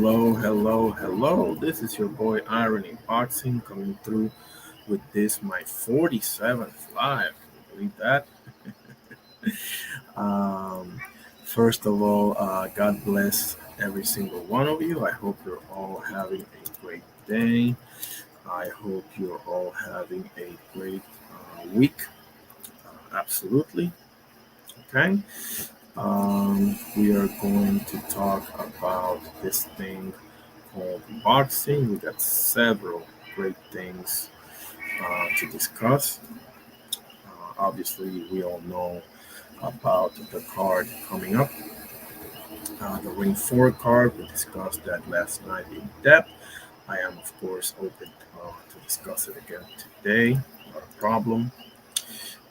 Hello. This is your boy Irony Boxing coming through with this, my 47th live. Can you believe that? um, First of all, God bless every single one of you. I hope you're all having a great day. I hope you're all having a great week. Absolutely. Okay. We are going to talk about this thing called boxing. We got several great things to discuss. Obviously, we all know about the card coming up, the Ring 4 card. We discussed that last night in depth. I am, of course, open to discuss it again today. Not a problem.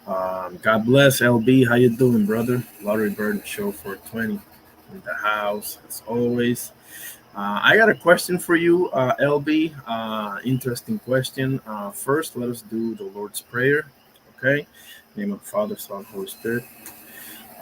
God bless LB. How you doing, brother? Lottery Bird Show 420 in the house as always. I got a question for you, LB. Interesting question. First, let us do the Lord's Prayer. Okay. Name of the Father, Son, Holy Spirit.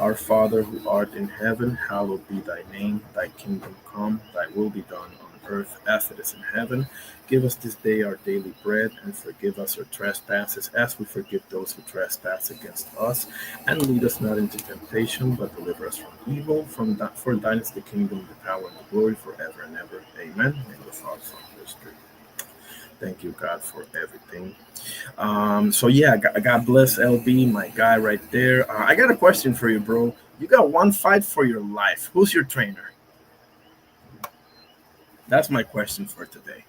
Our Father who art in heaven, hallowed be thy name. Thy kingdom come, thy will be done on earth as it is in heaven. Give us this day our daily bread, and forgive us our trespasses as we forgive those who trespass against us. And lead us not into temptation, but deliver us from evil. For thine is the kingdom, the power, and the glory forever and ever. Amen. In the Father, Son, Holy Spirit. Thank you, God, for everything. God bless LB, my guy right there. I got a question for you, bro. You got one fight for your life. Who's your trainer? That's my question for today.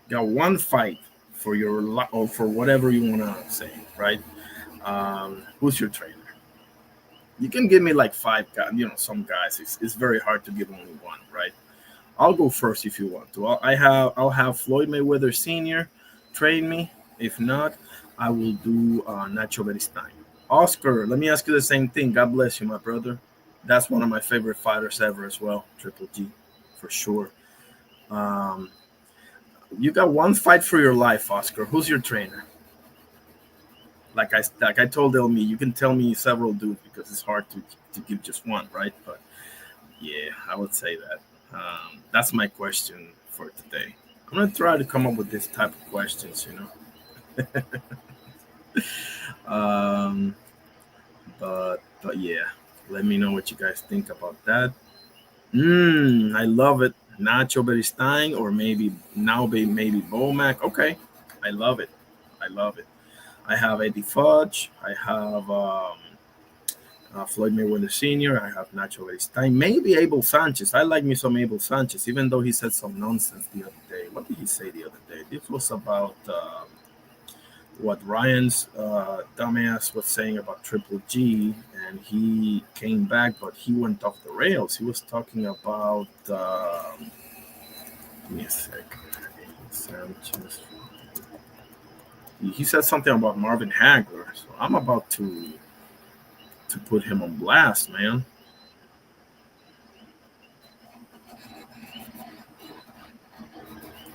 Got one fight for your life, or for whatever you want to say, right? Who's your trainer? You can give me like five guys. Some guys. It's very hard to give only one, right? I'll go first if you want to. I'll have Floyd Mayweather Sr. train me. If not, I will do Nacho Beristain. Oscar, let me ask you the same thing. God bless you, my brother. That's one of my favorite fighters ever as well. Triple G, for sure. You got one fight for your life, Oscar. Who's your trainer? Like I told Elmi, you can tell me several dudes because it's hard to give just one, right? But yeah, I would say that. That's my question for today. I'm gonna try to come up with this type of questions, um, but yeah, let me know what you guys think about that. I love it. Nacho Beristain or maybe Bomac. Okay, I love it. I love it. I have Eddie Fudge. I have Floyd Mayweather Sr. I have Nacho Beristain. Maybe Abel Sanchez. I like me some Abel Sanchez, even though he said some nonsense the other day. What did he say the other day? This was about what Ryan's dumbass was saying about Triple G, and he came back, but he went off the rails. He was talking about. Give me a sec. Sanchez. He said something about Marvin Hagler, so I'm about to put him on blast, man.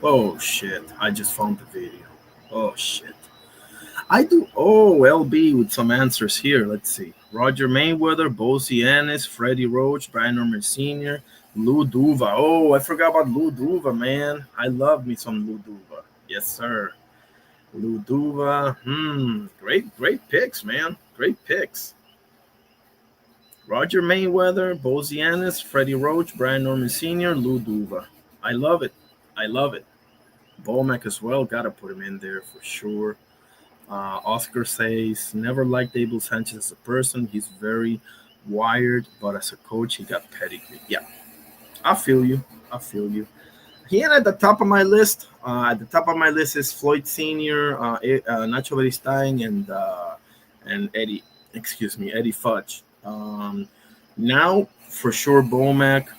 Oh shit! I just found the video. Oh shit! I do. Oh, LB with some answers here. Let's see. Roger Mayweather, Bosie Ennis, Freddie Roach, Brian Norman Sr., Lou Duva. Oh, I forgot about Lou Duva, man. I love me some Lou Duva. Yes, sir. Lou Duva. Great picks, man. Great picks. Roger Mayweather, Bosie Ennis, Freddie Roach, Brian Norman Sr., Lou Duva. I love it. I love it. Bomac as well. Gotta put him in there for sure. Oscar says, never liked Abel Sanchez as a person. He's very wired, but as a coach, he got pedigree. Yeah, I feel you. He ain't at the top of my list. At the top of my list is Floyd Sr., Nacho Beristain, and Eddie. Excuse me, Eddie Fudge. Now, for sure, Bomac.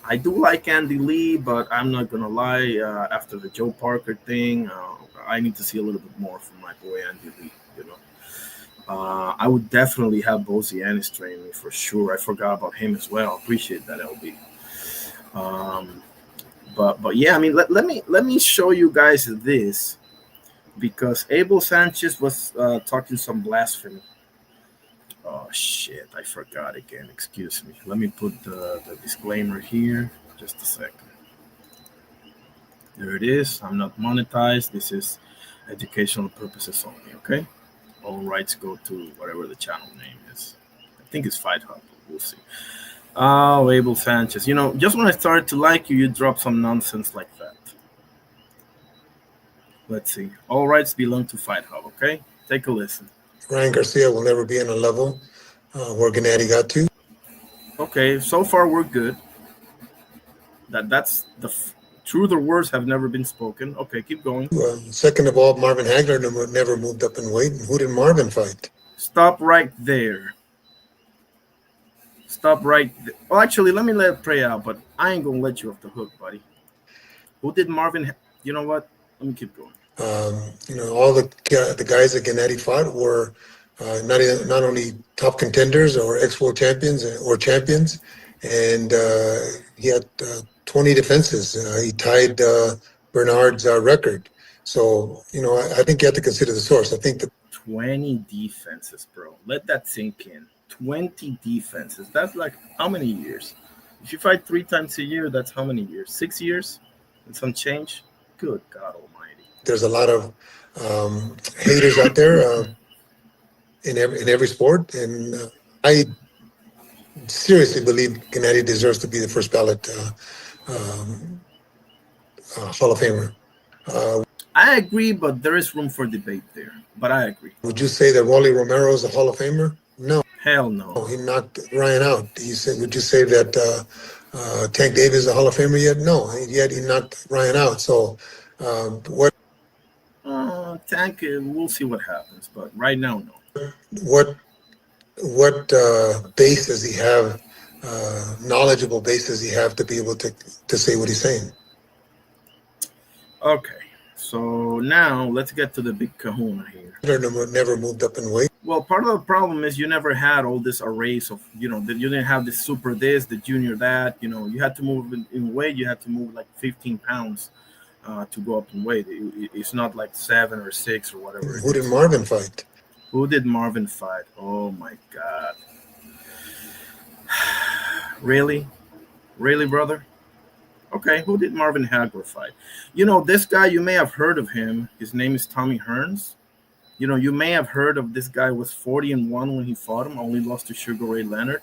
I do like Andy Lee, but I'm not gonna lie. After the Joe Parker thing, I need to see a little bit more from my boy Andy Lee. I would definitely have Bosie Ennis train me for sure. I forgot about him as well. Appreciate that, LB. But yeah, I mean, let me show you guys this because Abel Sanchez was talking some blasphemy. Oh shit! I forgot again. Excuse me. Let me put the disclaimer here Just a second. There it is. I'm not monetized. This is educational purposes only, okay? All rights go to whatever the channel name is. I think it's Fight Hub. We'll see. Oh, Abel Sanchez. You know, just when I started to like you, you drop some nonsense like that. Let's see. All rights belong to Fight Hub, okay? Take a listen. Ryan Garcia will never be on a level where Gennady got to. Okay, so far we're good. That's the truer words have never been spoken. Okay, keep going. Second of all, Marvin Hagler never moved up in weight. Who did Marvin fight? Stop right there. Stop right there. Well, actually, let me let it play out, but I ain't gonna let you off the hook, buddy. Who did Marvin? You know what? Let me keep going. All the guys that Gennady fought were not only top contenders or ex-world champions or champions, and he had 20 defenses. He tied Bernard's record. So, I think you have to consider the source. I think that 20 defenses, bro. Let that sink in. 20 defenses. That's like how many years? If you fight 3 times a year, that's how many years? 6 years and some change? Good God Almighty. There's a lot of haters out there in every sport, and I seriously believe Gennady deserves to be the first ballot Hall of Famer. I agree, but there is room for debate there. But I agree. Would you say that Wally Romero is a Hall of Famer? No. Hell no. He knocked Ryan out. Would you say that Tank Davis is a Hall of Famer yet? No. Yet he knocked Ryan out. So what? Tank, we'll see what happens. But right now, no. What base does he have? Knowledgeable base does he have to be able to say what he's saying? Okay. So now let's get to the big kahuna here. Never moved up in weight. Well, part of the problem is you never had all this arrays of, you didn't have the super this, the junior that, you had to move in weight. You had to move like 15 pounds to go up in weight. It's not like 7 or 6 or whatever. Who did Marvin fight? Who did Marvin fight? Oh my God. Really? Really, brother? Okay, who did Marvin Hagler fight? This guy, you may have heard of him. His name is Tommy Hearns. You may have heard of this guy. Was 40-1 when he fought him. Only lost to Sugar Ray Leonard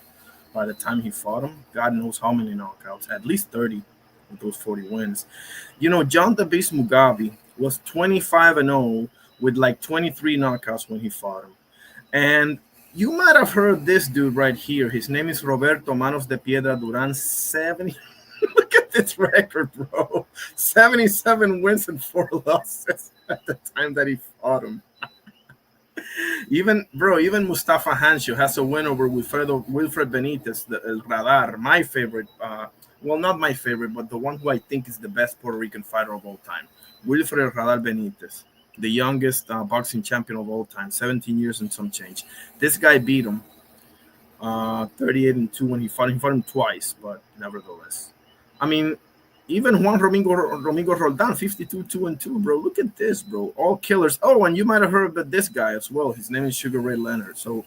by the time he fought him. God knows how many knockouts. At least 30 of those 40 wins. John the Beast Mugabe was 25-0 with like 23 knockouts when he fought him. And you might have heard this dude right here. His name is Roberto Manos de Piedra Duran. 70. Look at this record, bro. 77 wins and 4 losses at the time that he fought him. Even Mustafa Hanshu has a win over Wilfred Benitez, El Radar, my favorite. Well, not my favorite, but the one who I think is the best Puerto Rican fighter of all time. Wilfred Radar Benitez, the youngest boxing champion of all time, 17 years and some change. This guy beat him 38-2 when he fought him. He fought him twice, but nevertheless. I mean, even Juan Domingo Roldan, 52-2-2, bro. Look at this, bro. All killers. Oh, and you might have heard about this guy as well. His name is Sugar Ray Leonard. So,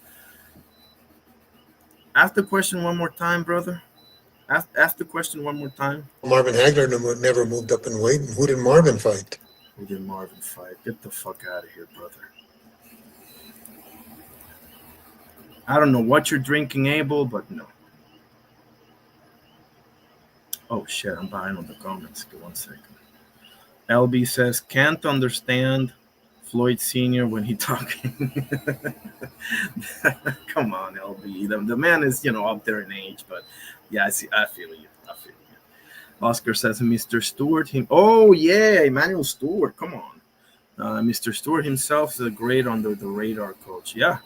ask the question one more time, brother. Ask the question one more time. Marvin Hagler never moved up in weight. Who did Marvin fight? Who did Marvin fight? Get the fuck out of here, brother. I don't know what you're drinking, Abel, but no. Oh, shit, I'm behind on the comments. Give 1 second. LB says, can't understand Floyd Sr. when he talking. Come on, LB. The man is, up there in age, but yeah, I feel you. Oscar says, Mr. Stewart. Oh, yeah, Emmanuel Stewart. Come on. Mr. Stewart himself is a great under-the-radar coach. Yeah.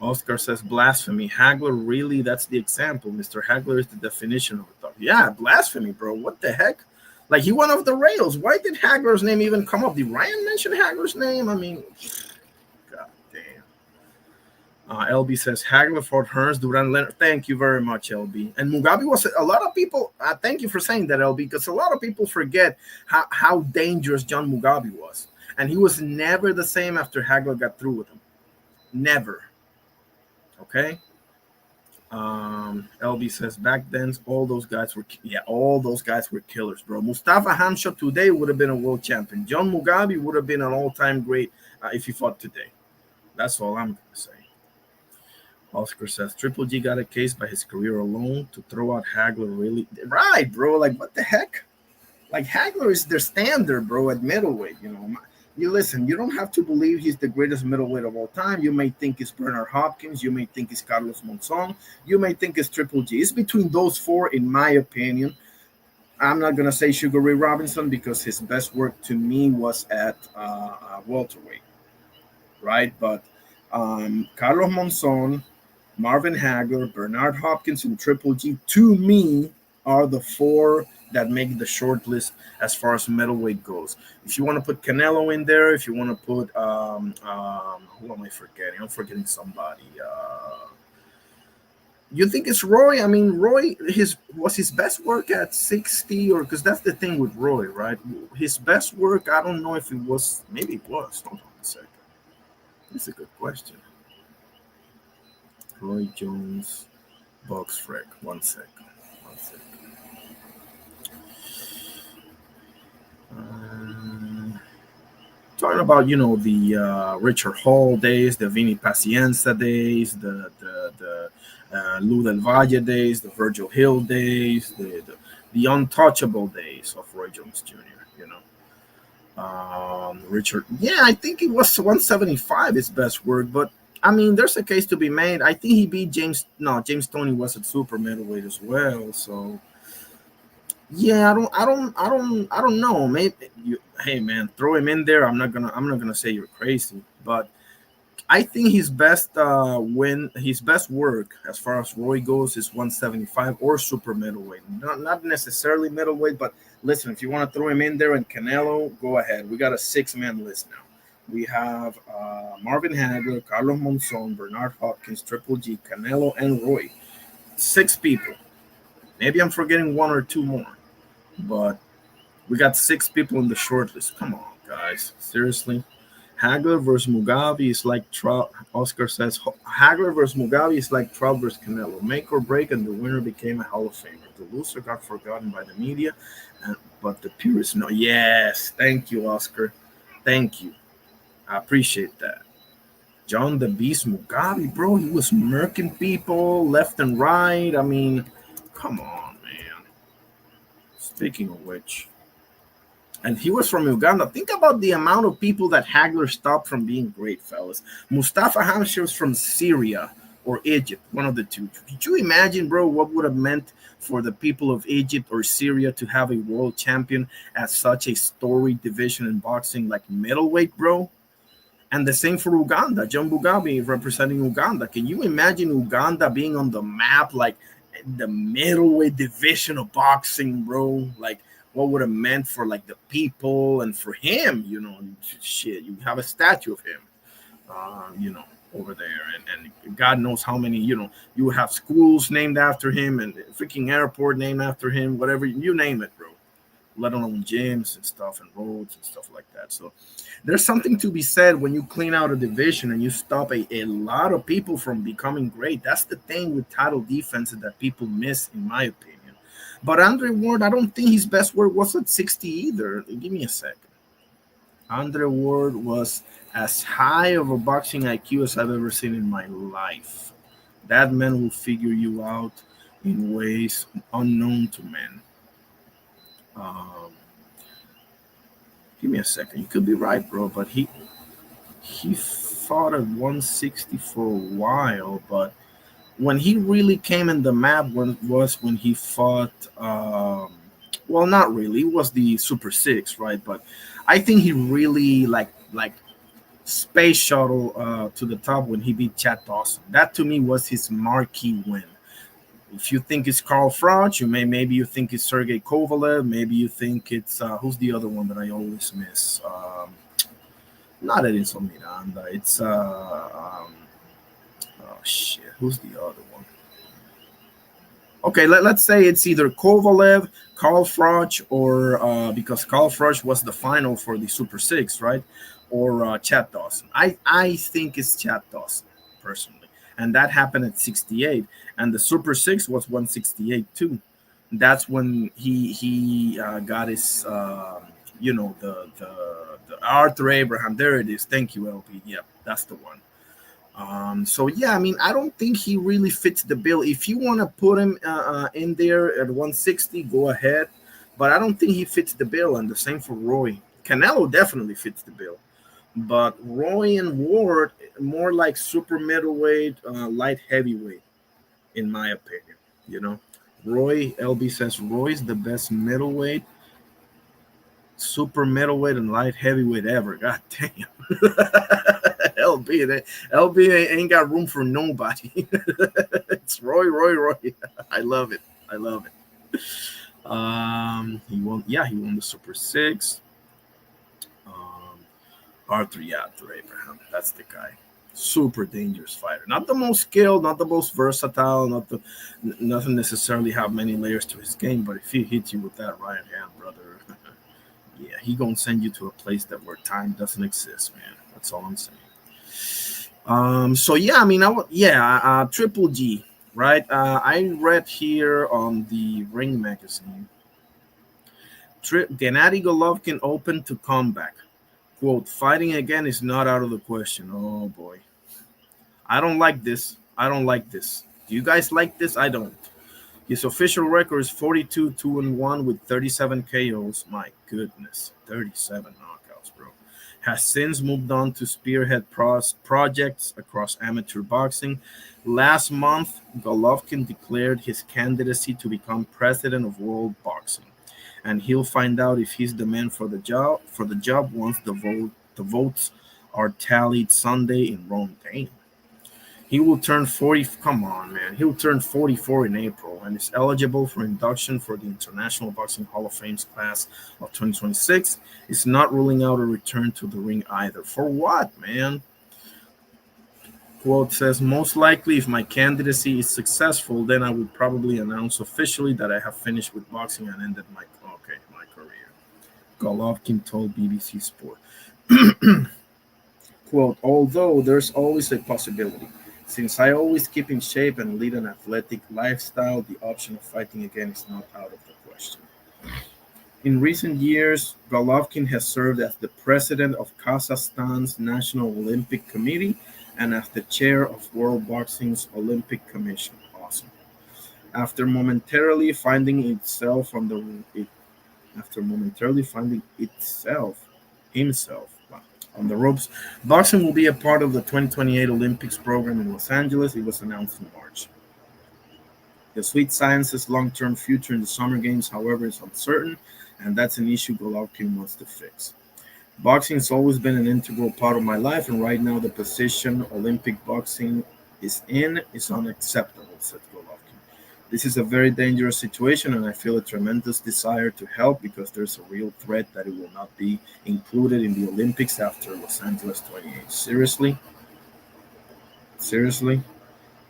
Oscar says, blasphemy. Hagler, really? That's the example. Mr. Hagler is the definition of it. Yeah, blasphemy, bro. What the heck? Like, he went off the rails. Why did Hagler's name even come up? Did Ryan mention Hagler's name? I mean, god damn. LB says, Hagler fought Hearns, Duran, Leonard. Thank you very much, LB. And Mugabe was a lot of people. Thank you for saying that, LB, because a lot of people forget how dangerous John Mugabe was. And he was never the same after Hagler got through with him. Never. Okay? LB says back then all those guys were all those guys were killers, bro. Mustafa Hamsha today would have been a world champion. John Mugabe would have been an all-time great if he fought today. That's all I'm gonna say. Oscar says Triple G got a case by his career alone to throw out Hagler. Really, right, bro? Like what the heck? Like Hagler is their standard, bro, at middleweight. You listen. You don't have to believe he's the greatest middleweight of all time. You may think it's Bernard Hopkins. You may think it's Carlos Monzon. You may think it's Triple G. It's between those four, in my opinion. I'm not gonna say Sugar Ray Robinson because his best work to me was at welterweight, right? But Carlos Monzon, Marvin Hagler, Bernard Hopkins, and Triple G, to me, are the four that make the short list as far as middleweight goes. If you want to put Canelo in there, if you want to put who am I forgetting? I'm forgetting somebody. You think it's Roy? I mean, Roy, his best work at 60, or because that's the thing with Roy, right? His best work, I don't know if it was, maybe it was. Hold on a second. That's a good question. Roy Jones, Box Freck. One second. Talking about the Richard Hall days, the Vinny Pacienza days, the Lou Del Valle days, the Virgil Hill days, the untouchable days of Roy Jones Jr. Richard, yeah, I think it was 175 his best work, but I mean, there's a case to be made. I think he beat James. No, James Toney was at super middleweight as well. So yeah, I don't know. Maybe hey man, throw him in there. I'm not gonna say you're crazy, but I think his best work as far as Roy goes is 175 or super middleweight. Not necessarily middleweight, but listen, if you want to throw him in there and Canelo, go ahead. We got a 6-man list now. We have Marvin Hagler, Carlos Monzon, Bernard Hopkins, Triple G, Canelo, and Roy. 6 people. Maybe I'm forgetting 1 or 2 more, but we got 6 people in the short list. Come on, guys. Seriously. Hagler versus Mugabe is like Trout. Oscar says Hagler versus Mugabe is like Trout versus Canelo. Make or break, and the winner became a Hall of Famer. The loser got forgotten by the media, but the purists know. Yes, thank you, Oscar. Thank you. I appreciate that. John the Beast Mugabe, bro, he was murking people left and right. I mean, come on, man. Speaking of which, and he was from Uganda. Think about the amount of people that Hagler stopped from being great, fellas. Mustafa Hamsha was from Syria or Egypt, one of the two. Could you imagine, bro, what would have meant for the people of Egypt or Syria to have a world champion at such a storied division in boxing like middleweight, bro? And the same for Uganda. John Mugabe representing Uganda. Can you imagine Uganda being on the map, like the middleweight division of boxing, bro? Like, what would have meant for like the people and for him, shit, you have a statue of him, over there, and God knows how many, you have schools named after him and freaking airport named after him, whatever, you name it, bro, let alone gyms and stuff and roads and stuff like that. So there's something to be said when you clean out a division and you stop a lot of people from becoming great. That's the thing with title defenses that people miss, in my opinion. But Andre Ward, I don't think his best work was at 60 either. Give me a second. Andre Ward was as high of a boxing IQ as I've ever seen in my life. That man will figure you out in ways unknown to men. Give me a second. You could be right, bro, but he fought at 160 for a while, but when he really came in the map was when he fought well, not really, it was the Super 6, right? But I think he really like space shuttle to the top when he beat Chad Dawson. That to me was his marquee win. If you think it's Carl Froch, maybe you think it's Sergey Kovalev, maybe you think it's who's the other one that I always miss? Not Edinson Miranda. It's oh shit, who's the other one? Okay, let's say it's either Kovalev, Carl Froch, or because Carl Froch was the final for the Super 6, right? Or Chad Dawson. I think it's Chad Dawson, personally. and that happened at 68. And the Super Six was 168 too. That's when he got his the Arthur Abraham. There it is. Thank you, LP. Yeah, that's the one. So yeah, I mean, I don't think he really fits the bill. If you want to put him in there at 160, go ahead. But I don't think he fits the bill, and the same for Roy. Canelo definitely fits the bill, but Roy and Ward more like super middleweight, light heavyweight, in my opinion. You know, Roy LB says Roy's the best middleweight, super middleweight, and light heavyweight ever. God damn. LB ain't got room for nobody. It's Roy. I love it. I love it. He won the Super Six. Arthur Abraham. That's the guy. Super dangerous fighter. Not the most skilled, not the most versatile, nothing necessarily have many layers to his game, but if he hits you with that right hand, brother, yeah, he gonna send you to a place that where time doesn't exist, man. That's all I'm saying. So yeah, I mean, Triple G, right? I read here on the Ring magazine, Gennady Golovkin open to comeback. Quote, fighting again is not out of the question. Oh boy. I don't like this. Do you guys like this? I don't. His official record is 42-2-1 with 37 KOs. My goodness, 37 knockouts, bro. Has since moved on to spearhead projects across amateur boxing. Last month, Golovkin declared his candidacy to become president of world boxing, and he'll find out if he's the man for the job. Once the votes are tallied Sunday in Rome. Dang. He will turn 40. Come on, man. He'll turn 44 in April and is eligible for induction for the International Boxing Hall of Fame's class of 2026. It's not ruling out a return to the ring either. For what, man? Quote says, most likely, if my candidacy is successful, then I would probably announce officially that I have finished with boxing and ended my career. Golovkin told BBC Sport. Quote, although there's always a possibility. Since I always keep in shape and lead an athletic lifestyle, the option of fighting again is not out of the question. In recent years, Golovkin has served as the president of Kazakhstan's National Olympic Committee and as the chair of World Boxing's Olympic Commission. Awesome. After momentarily finding himself on the ropes, boxing will be a part of the 2028 Olympics program in Los Angeles. It was announced in March. The Sweet Science's long-term future in the Summer Games, however, is uncertain, and that's an issue Golovkin wants to fix. Boxing has always been an integral part of my life, and right now the position Olympic boxing is in is unacceptable, said Golovkin. This is a very dangerous situation, and I feel a tremendous desire to help because there's a real threat that it will not be included in the Olympics after Los Angeles 28. Seriously?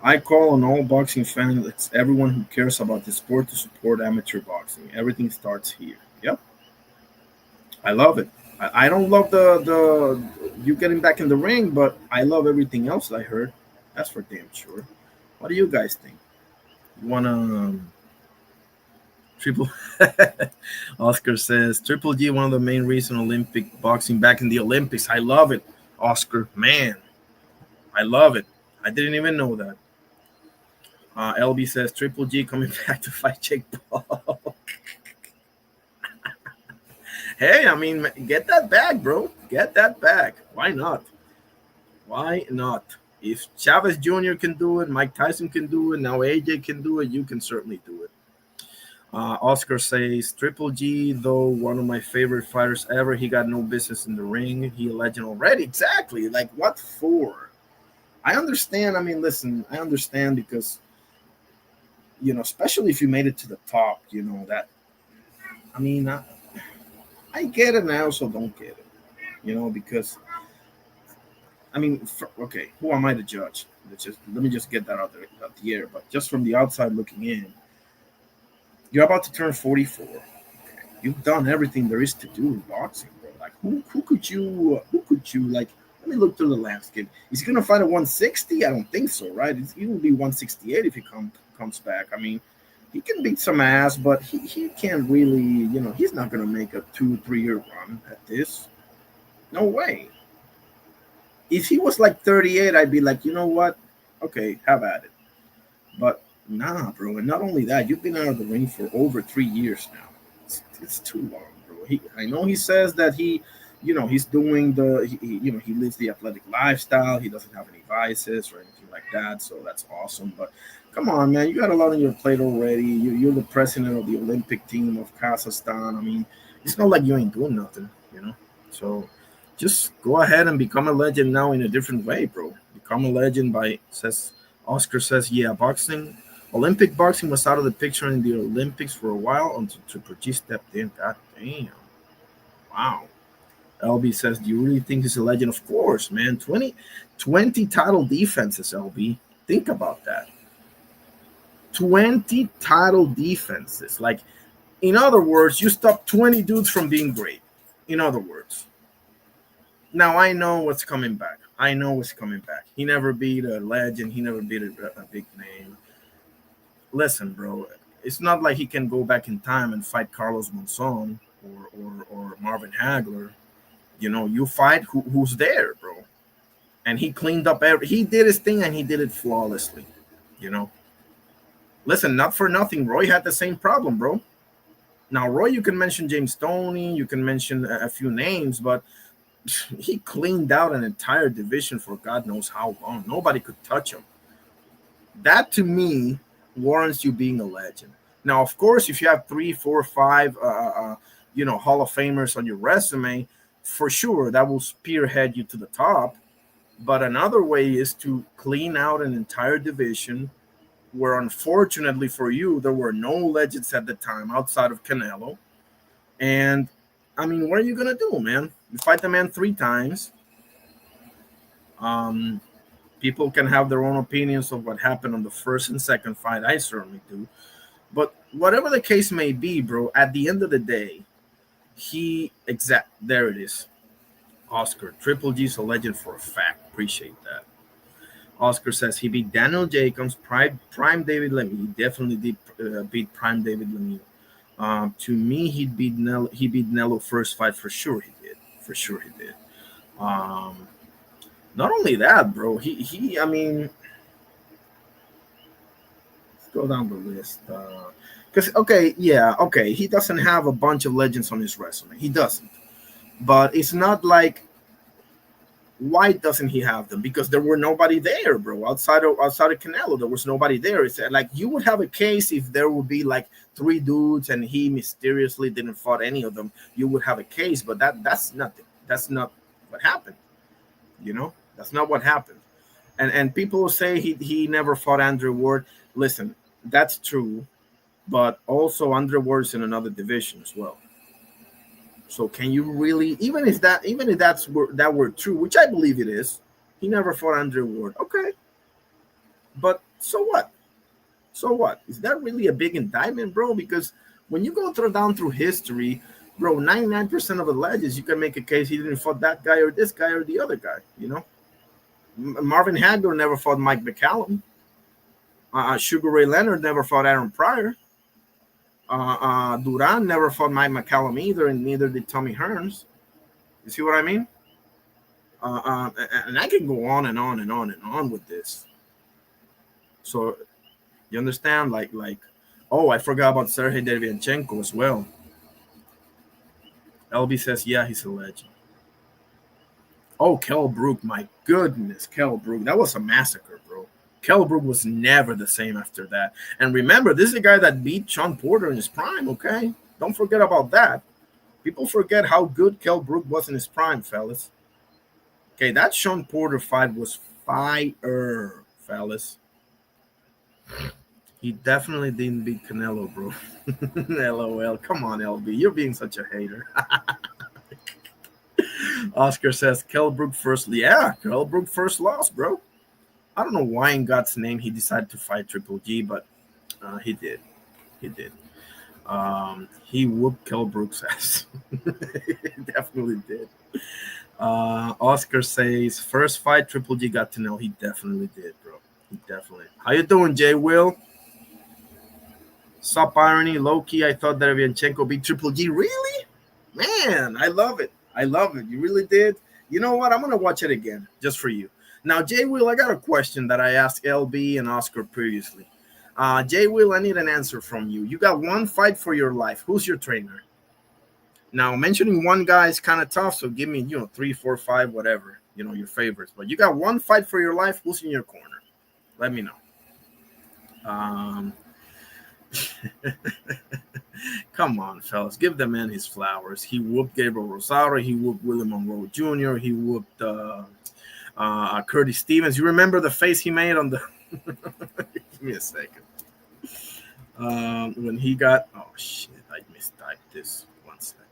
I call on all boxing fans, everyone who cares about the sport, to support amateur boxing. Everything starts here. Yep. I love it. I don't love the you getting back in the ring, but I love everything else I heard. That's for damn sure. What do you guys think? You wanna triple? Oscar says Triple G, one of the main reasons Olympic boxing back in the Olympics. I love it, Oscar. Man, I love it. I didn't even know that. LB says Triple G coming back to fight Jake Paul. Hey, I mean, get that bag, bro. Get that bag. Why not? Why not? If Chavez Jr. can do it, Mike Tyson can do it, now AJ can do it, you can certainly do it. Oscar says, Triple G, though one of my favorite fighters ever, he got no business in the ring. He a legend already. Exactly. Like, what for? I understand. I mean, listen, I understand because, especially if you made it to the top, that, I mean, I get it and I also don't get it, because, I mean, okay, who am I to judge? Let me just get that out the air. But just from the outside looking in, you're about to turn 44. Okay. You've done everything there is to do in boxing, bro. Like, who could you like? Let me look through the landscape. Is he gonna fight at 160? I don't think so, right? He will be 168 if he comes back. I mean, he can beat some ass, but he can't really, he's not gonna make a 2 3 year run at this. No way. If he was like 38, I'd be like, you know what? Okay, have at it. But nah, bro. And not only that, you've been out of the ring for over 3 years now. It's too long, bro. I know he says that he's doing he lives the athletic lifestyle. He doesn't have any vices or anything like that. So that's awesome. But come on, man, you got a lot on your plate already. You're the president of the Olympic team of Kazakhstan. I mean, it's not like you ain't doing nothing. So just go ahead and become a legend now in a different way, bro. Become a legend by says Oscar says, yeah, boxing. Olympic boxing was out of the picture in the Olympics for a while until Triple G stepped in. God damn. Wow. LB says, do you really think he's a legend? Of course, man. 20 title defenses, LB. Think about that. 20 title defenses. Like, in other words, you stop 20 dudes from being great. In other words. Now, I know what's coming back. He never beat a legend. He never beat a big name. Listen, bro, it's not like he can go back in time and fight Carlos Monzon or Marvin Hagler. You fight who's there, bro. And he cleaned up he did his thing and he did it flawlessly. Listen, not for nothing, Roy had the same problem, bro. Now, Roy, you can mention James Stoney, you can mention a few names, but he cleaned out an entire division for God knows how long. Nobody could touch him. That, to me, warrants you being a legend. Now, of course, if you have 3, 4, 5, Hall of Famers on your resume, for sure, that will spearhead you to the top. But another way is to clean out an entire division where, unfortunately for you, there were no legends at the time outside of Canelo. And, I mean, what are you going to do, man? You fight the man 3 times. People can have their own opinions of what happened on the first and second fight. I certainly do. But whatever the case may be, bro, at the end of the day, there it is. Oscar, Triple G's a legend for a fact. Appreciate that. Oscar says he beat Daniel Jacobs, prime David Lemieux. He definitely did beat prime David Lemieux. To me, he beat Nello first fight for sure. He did. Not only that, bro. I mean, let's go down the list. Because he doesn't have a bunch of legends on his resume. He doesn't. But it's not like, why doesn't he have them? Because there were nobody there, bro. Outside of Canelo, there was nobody there. It's like you would have a case if there would be like 3 dudes and he mysteriously didn't fight any of them. You would have a case, but that's nothing. That's not what happened. That's not what happened. And people will say he never fought Andre Ward. Listen, that's true, but also Andre Ward's in another division as well. So can you really, even if that were true, which I believe it is, he never fought Andre Ward. Okay, but so what? So what? Is that really a big indictment, bro? Because when you go down through history, bro, 99% of the legends, you can make a case he didn't fight that guy or this guy or the other guy. Marvin Hagler never fought Mike McCallum. Sugar Ray Leonard never fought Aaron Pryor. Duran never fought Mike McCallum either, and neither did Tommy Hearns. You see what I mean? And I can go on and on and on and on with this. So you understand? Like, oh, I forgot about Sergey Derevyanchenko as well. LB says, yeah, he's a legend. Oh, Kell Brook, my goodness, Kell Brook. That was a massacre, bro. Kell Brook was never the same after that. And remember, this is a guy that beat Sean Porter in his prime, okay? Don't forget about that. People forget how good Kell Brook was in his prime, fellas. Okay, that Sean Porter fight was fire, fellas. He definitely didn't beat Canelo, bro. LOL. Come on, LB. You're being such a hater. Oscar says, Kell Brook first. Yeah, Kell Brook first loss, bro. I don't know why in God's name he decided to fight Triple G, but he did. He did. He whooped Kell Brook's ass. He definitely did. Oscar says first fight Triple G got to know. He definitely did, bro. He definitely. How you doing, Jay Will? Sup irony, low key. I thought that Yanchenko beat Triple G. Really? Man, I love it. I love it. You really did. You know what? I'm gonna watch it again just for you. Now, Jay Will, I got a question that I asked LB and Oscar previously. Jay Will, I need an answer from you. You got one fight for your life. Who's your trainer? Now, mentioning one guy is kind of tough, so give me, 3, 4, 5, whatever, your favorites. But you got one fight for your life. Who's in your corner? Let me know. Come on, fellas. Give the man his flowers. He whooped Gabriel Rosado. He whooped William Monroe Jr. He whooped Curtis Stevens. You remember the face he made on the... Give me a second. When he got... Oh, shit. I mistyped this. 1 second.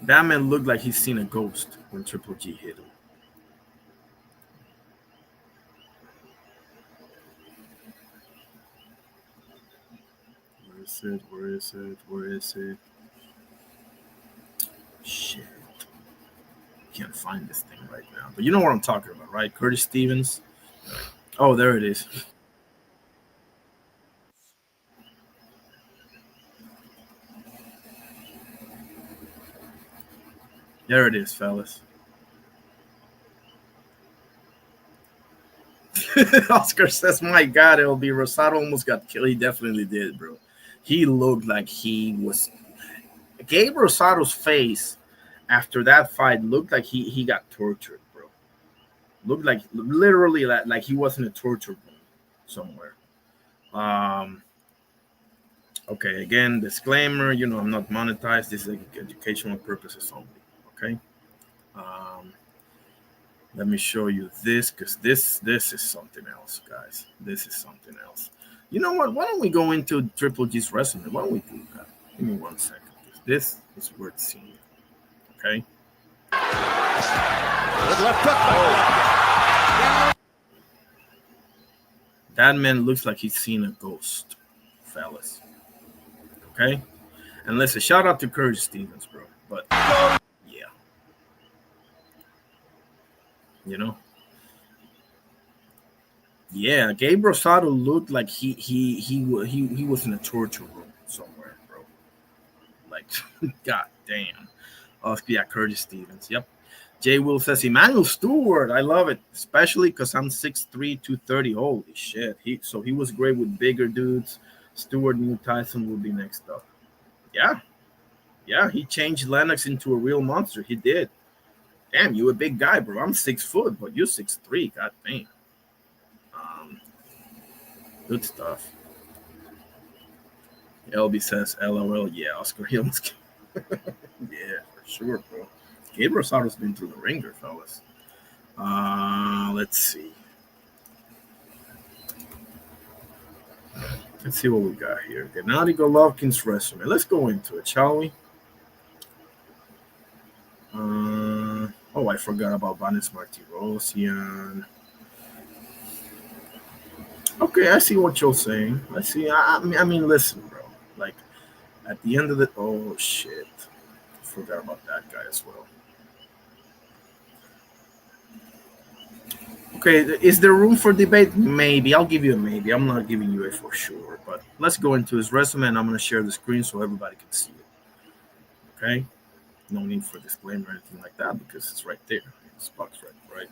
That man looked like he's seen a ghost when Triple G hit him. Where is it? Shit. Can't find this thing right now. But you know what I'm talking about, right? Curtis Stevens. Oh, there it is. There it is, fellas. Oscar says, my God, it'll be Rosado almost got killed. He definitely did, bro. He looked like he was... Gabe Rosado's face after that fight looked like he got tortured, bro. Looked like literally like he was in a torture room somewhere. Okay, again, disclaimer, I'm not monetized. This is like educational purposes only. Okay. Let me show you this because this is something else, guys. This is something else. You know what? Why don't we go into Triple G's resume? Why don't we do that? Give me 1 second. This is worth seeing. Okay. That man looks like he's seen a ghost, fellas. Okay. And listen, shout out to Curtis Stevens, bro. But yeah. Yeah, Gabe Rosado looked like he was in a torture room somewhere, bro. Like, god damn. Oh, yeah, Curtis Stevens. Yep. Jay Will says Emmanuel Stewart. I love it, especially because I'm 6'3", 230. Holy shit. He was great with bigger dudes. Stewart knew Tyson would be next up. Yeah. Yeah, he changed Lennox into a real monster. He did. Damn, you a big guy, bro. I'm 6 foot, but you're 6'3". God damn. Good stuff. LB says, LOL. Yeah, Oscar Hills. Yeah, for sure, bro. Gabe Rosado's been through the ringer, fellas. Let's see. Let's see what we got here. Gennady Golovkin's resume. Let's go into it, shall we? Oh, I forgot about Vanes Martirosyan. Okay, I see what you're saying. I see. I mean, listen, bro. Like, at the end of the... Oh, shit. I forgot about that guy as well. Okay, is there room for debate? Maybe. I'll give you a maybe. I'm not giving you a for sure. But let's go into his resume, and I'm going to share the screen so everybody can see it. Okay? No need for disclaimer or anything like that because it's right there. It's box right?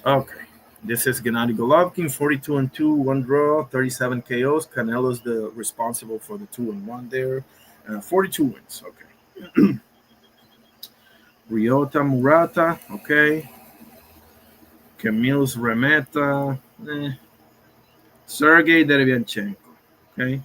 Okay. This is Gennady Golovkin, 42-2, 1 draw, 37 KOs. Canelo's the responsible for the 2-1 there. 42 wins. Okay. Ryota Murata. Okay. Camille Remeta. Sergey Derevyanchenko. Okay.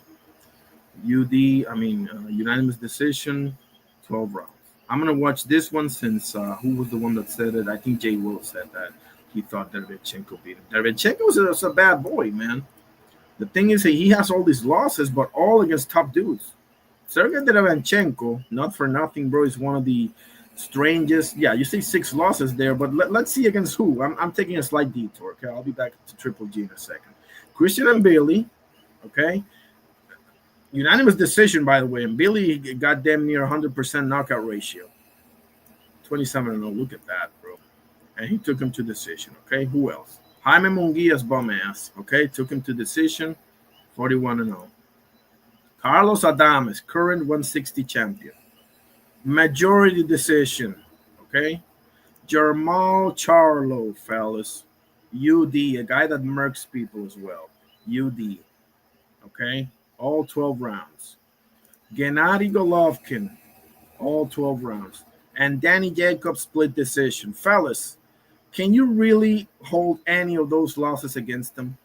Unanimous decision, 12 rounds. I'm going to watch this one since who was the one that said it? I think Jay Will said that. He thought Derevyanchenko beat him. Derevyanchenko was a bad boy, man. The thing is, he has all these losses, but all against top dudes. Sergey Derevyanchenko, not for nothing, bro, is one of the strangest. Yeah, you see 6 losses there, but let's see against who. I'm taking a slight detour. Okay, I'll be back to Triple G in a second. Christian and Bailey, okay, Unanimous decision, by the way. And Billy got damn near 100% knockout ratio. 27-0. Look at that, bro. And he took him to decision. Okay, who else? Jaime Munguia's bum ass. Okay, took him to decision. 41-0. Carlos Adames, current 160 champion. Majority decision. Okay. Jermall Charlo, fellas. UD, a guy that murks people as well. UD. Okay. All 12 rounds. Gennady Golovkin, all 12 rounds. And Danny Jacobs split decision. Fellas, can you really hold any of those losses against him?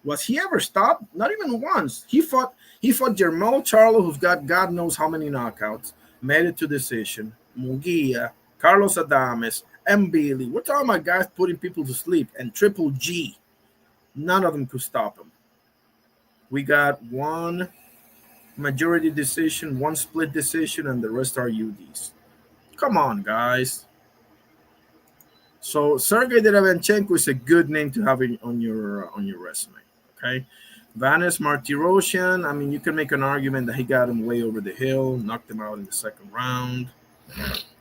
Was he ever stopped? Not even once. He fought Jermall Charlo, who's got God knows how many knockouts, made it to decision. Munguia, Carlos Adames, and Billy. We're talking about guys putting people to sleep. And Triple G. None of them could stop him. We got one majority decision, one split decision, and the rest are UDs. Come on, guys. So Sergey Derevenchenko is a good name to have on your resume. Okay, Vanes Martirosyan. I mean, you can make an argument that he got him way over the hill, knocked him out in the second round.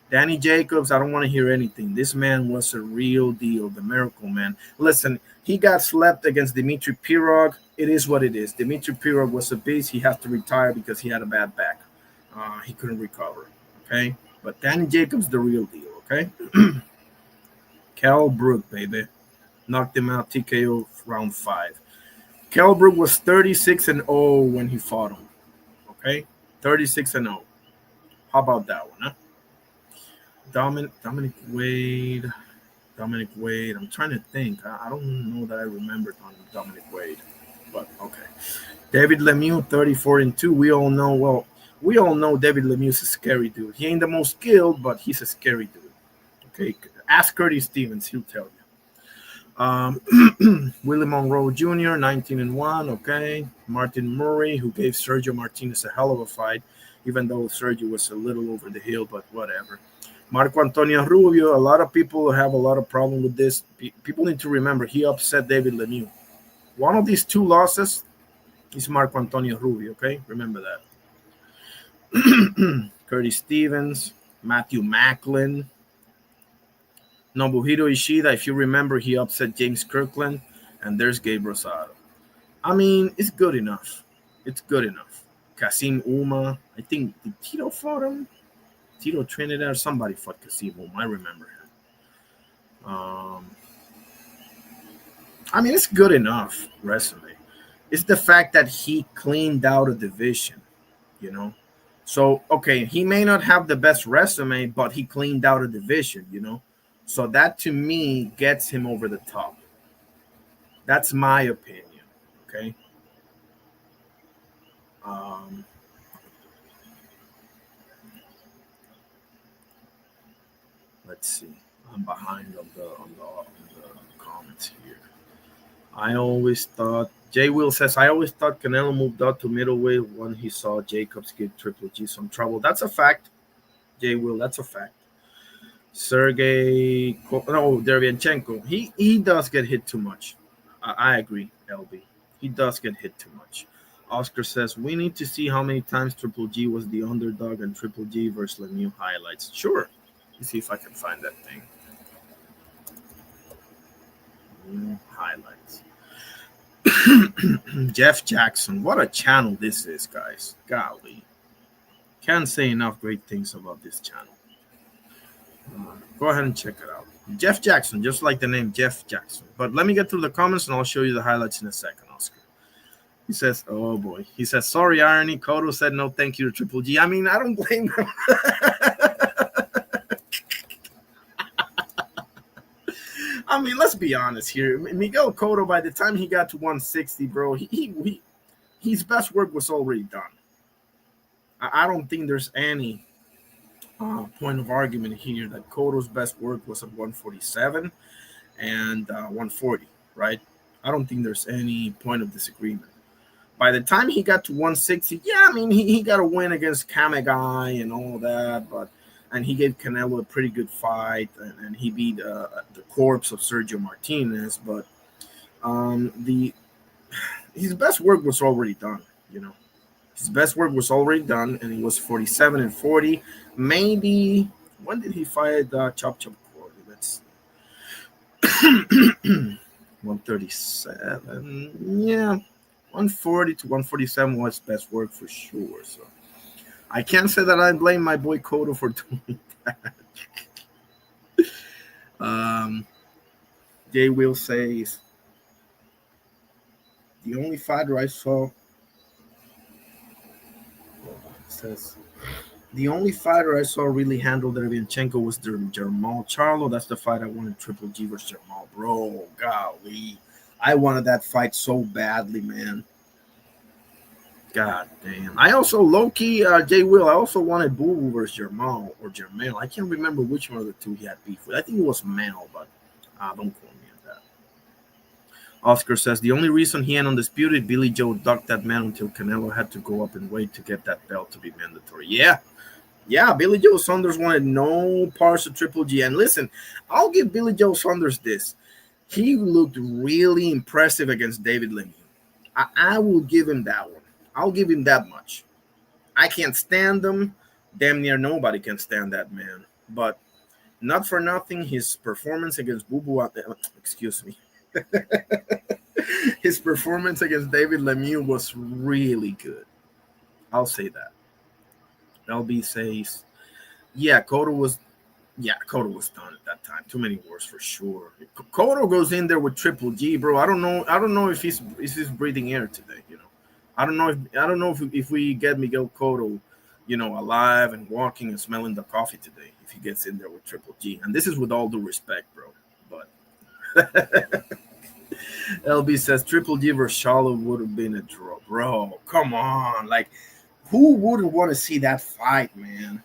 Danny Jacobs, I don't want to hear anything. This man was a real deal, the miracle man. Listen, he got slept against Dmitry Pirog. It is what it is. Dmitry Pirog was a beast. He has to retire because he had a bad back. He couldn't recover. Okay, but Danny Jacobs, the real deal. Okay. Kell Brook, baby. Knocked him out TKO round 5. Kell Brook was 36-0 when he fought him. Okay? 36-0. How about that one, huh? Dominic Wade. I'm trying to think. I don't know that I remembered on Dominic Wade. But okay. David Lemieux, 34-2. We all know David Lemieux is a scary dude. He ain't the most skilled, but he's a scary dude. Okay. Ask Curtis Stevens, he'll tell you. Willie Monroe Jr., 19-1. Okay. Martin Murray, who gave Sergio Martinez a hell of a fight, even though Sergio was a little over the hill, but whatever. Marco Antonio Rubio, a lot of people have a lot of problem with this. People need to remember he upset David Lemieux. One of these two losses is Marco Antonio Rubio, okay? Remember that. Curtis Stevens, Matthew Macklin, Nobuhiro Ishida, if you remember, he upset James Kirkland, and there's Gabe Rosado. I mean, it's good enough. It's good enough. Kasim Uma, I think, did Tito fought him? Tito Trinidad or somebody fought Kasim Uma. I remember him. I mean, it's good enough resume. It's the fact that he cleaned out a division, you know? So, okay, he may not have the best resume, but he cleaned out a division, you know? So that, to me, gets him over the top. That's my opinion, okay? Let's see. I'm behind on the comments here. I always thought, Jay Will says, I always thought Canelo moved up to middleweight when he saw Jacobs give Triple G some trouble. That's a fact, Jay Will. That's a fact. Derevenchenko. He does get hit too much. I agree, LB. He does get hit too much. Oscar says, we need to see how many times Triple G was the underdog and Triple G versus Lemieux highlights. Sure. Let's see if I can find that thing. Highlights. Jeff Jackson. What a channel this is, guys. Golly. Can't say enough great things about this channel. Go ahead and check it out. Jeff Jackson, just like the name Jeff Jackson. But let me get through the comments and I'll show you the highlights in a second, Oscar. He says, oh boy. He says, sorry, irony. Cotto said no thank you to Triple G. I mean, I don't blame him. I mean, let's be honest here. Miguel Cotto, by the time he got to 160, bro, his best work was already done. I don't think there's any point of argument here that Cotto's best work was at 147 and 140, right? I don't think there's any point of disagreement. By the time he got to 160, yeah, I mean, he got a win against Kamegai and all that, and he gave Canelo a pretty good fight, and he beat the corpse of Sergio Martinez, but his best work was already done. You know, his best work was already done, and he was 47-40. Maybe when did he fight Chop Chop Cordy? Let's 137. Yeah, 140 to 147 was best work for sure. So I can't say that I blame my boy Cotto for doing that. Jay Will says the only fighter I saw says the only fighter I saw really handle Derevyanchenko was Jamal Charlo. That's the fight I wanted, Triple G versus Jamal. Bro, golly. I wanted that fight so badly, man. God damn. I also, low-key, Jay Will, I also wanted Boo versus Jamal or Jermel. I can't remember which one of the two he had beef with. I think it was Mal, but don't quote me on that. Oscar says, the only reason he ain't undisputed, Billy Joe ducked that man until Canelo had to go up and wait to get that belt to be mandatory. Yeah, Billy Joe Saunders wanted no parts of Triple G. And listen, I'll give Billy Joe Saunders this. He looked really impressive against David Lemieux. I will give him that one. I'll give him that much. I can't stand him. Damn near nobody can stand that man. But not for nothing, his performance against excuse me. His performance against David Lemieux was really good. I'll say that. LB says, Cotto was done at that time. Too many wars for sure. Cotto goes in there with Triple G, bro. I don't know if he's breathing air today. You know, I don't know if we get Miguel Cotto, you know, alive and walking and smelling the coffee today. If he gets in there with Triple G, and this is with all due respect, bro. But LB says Triple G versus Charlo would have been a draw, bro. Come on, like who wouldn't want to see that fight, man?